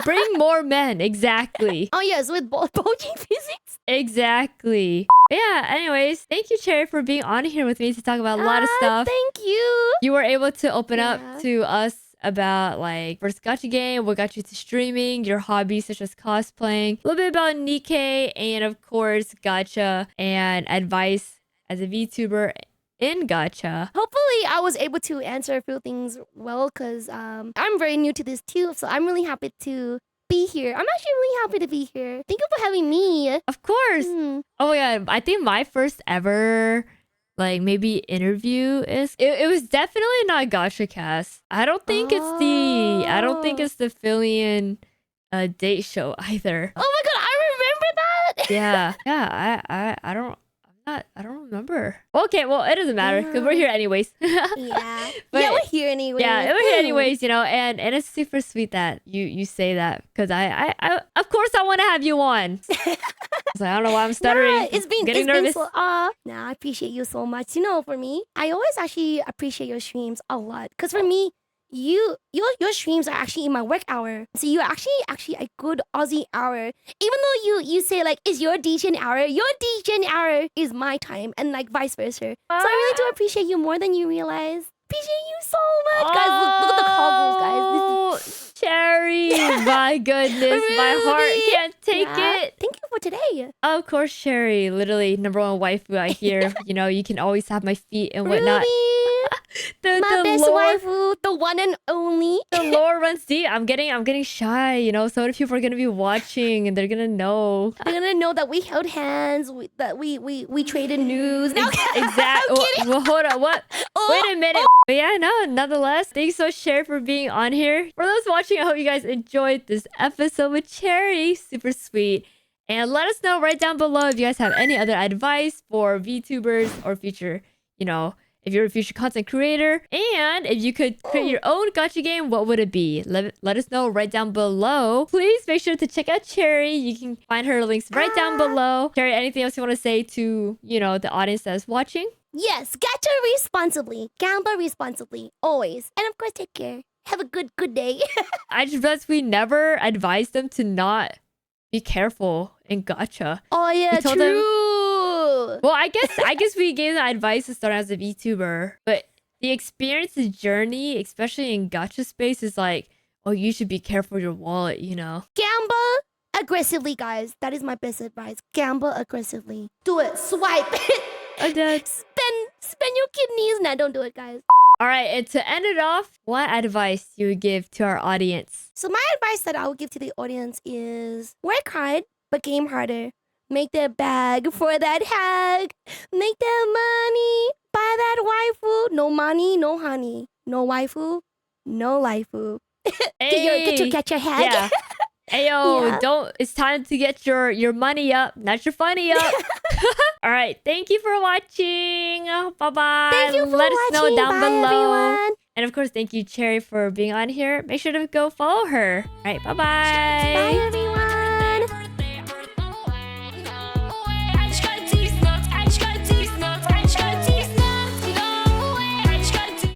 Speaker 2: bring more men. Exactly.
Speaker 1: Oh yes, with bulging physics.
Speaker 2: Exactly. Yeah, anyways, thank you, Cheri, for being on here with me to talk about a lot of stuff.
Speaker 1: Thank you.
Speaker 2: You were able to open
Speaker 1: Yeah.
Speaker 2: up to us about like first gacha game, what got you to streaming, your hobbies such as cosplaying, a little bit about NIKKE, and of course gacha and advice as a VTuber in gacha.
Speaker 1: Hopefully, I was able to answer a few things well because I'm very new to this too. So I'm really happy to be here. I'm actually really happy to be here. Thank you for having me.
Speaker 2: Of course.
Speaker 1: Mm.
Speaker 2: Oh my god, I think my first ever like maybe interview is it was definitely not gacha cast. I don't think it's the Fillion date show either.
Speaker 1: Oh my god, I remember that.
Speaker 2: Yeah, I don't remember. Okay, well, it doesn't matter because we're here anyways.
Speaker 1: Yeah.
Speaker 2: But-
Speaker 1: yeah, we're here anyway.
Speaker 2: Yeah, we're here anyways, you know, and it's super sweet that you say that because I of course I want to have you on. So I don't know why I'm stuttering.
Speaker 1: Nah, it's been
Speaker 2: getting nervous.
Speaker 1: so nah, I appreciate you so much. You know, for me, I always actually appreciate your streams a lot. Cause for me, your streams are actually in my work hour. So you're actually a good Aussie hour. Even though you say like it's your DJ hour, your DJ hour is my time, and like vice versa. So I really do appreciate you more than you realize. Appreciate you so much, guys. Look at the coggles, guys. This is
Speaker 2: Cheri, my goodness, my heart
Speaker 1: Rubee.
Speaker 2: can't take
Speaker 1: Yeah.
Speaker 2: it.
Speaker 1: Thank you for today.
Speaker 2: Of course, Cheri, literally number one waifu out here. You know, you can always have my feet and whatnot.
Speaker 1: Rubee, my best waifu, the one and only.
Speaker 2: The lore runs deep. I'm getting shy, you know. So many people are gonna be watching and they're gonna know.
Speaker 1: They're gonna know that we held hands, that we traded news. Now,
Speaker 2: Exactly. Well, hold on. What?
Speaker 1: Oh,
Speaker 2: Wait a minute. But yeah, no, nonetheless, thanks so much, Cheri, for being on here. For those watching, I hope you guys enjoyed this episode with Cheri. Super sweet. And let us know right down below if you guys have any other advice for VTubers or future, you know, if you're a future content creator. And if you could create your own gacha game, what would it be? Let us know right down below. Please make sure to check out Cheri. You can find her links right down below. Cheri, anything else you want to say to, you know, the audience that's watching?
Speaker 1: yes, gacha responsibly, gamble responsibly, always, and of course, take care. Have a good day.
Speaker 2: I just realized we never advised them to not be careful in gacha.
Speaker 1: Oh yeah,
Speaker 2: We told them-
Speaker 1: true.
Speaker 2: Well, I guess we gave them advice to start as a VTuber, but the experience, the journey, especially in gacha space, is like, oh, you should be careful with your wallet, you know.
Speaker 1: Gamble aggressively, guys. That is my best advice. Gamble aggressively. Do it. Swipe.
Speaker 2: I did.
Speaker 1: Spend your kidneys. Nah, don't do it, guys.
Speaker 2: All right, and to end it off, what advice you would give to our audience?
Speaker 1: So my advice that I would give to the audience is work hard, but game harder. Make that bag for that hag. Make that money. Buy that waifu. No money, no honey. No waifu, no waifu. Get your hag.
Speaker 2: Yeah. Ayo,
Speaker 1: Yeah.
Speaker 2: don't. It's time to get your money up, not your funny up. All right, thank you for watching. Bye bye.
Speaker 1: Thank you for
Speaker 2: Let us know
Speaker 1: watching.
Speaker 2: down
Speaker 1: Bye,
Speaker 2: below.
Speaker 1: everyone.
Speaker 2: And of course, thank you, Cheri, for being on here. Make sure to go follow her. All right, bye bye.
Speaker 1: Bye, everyone.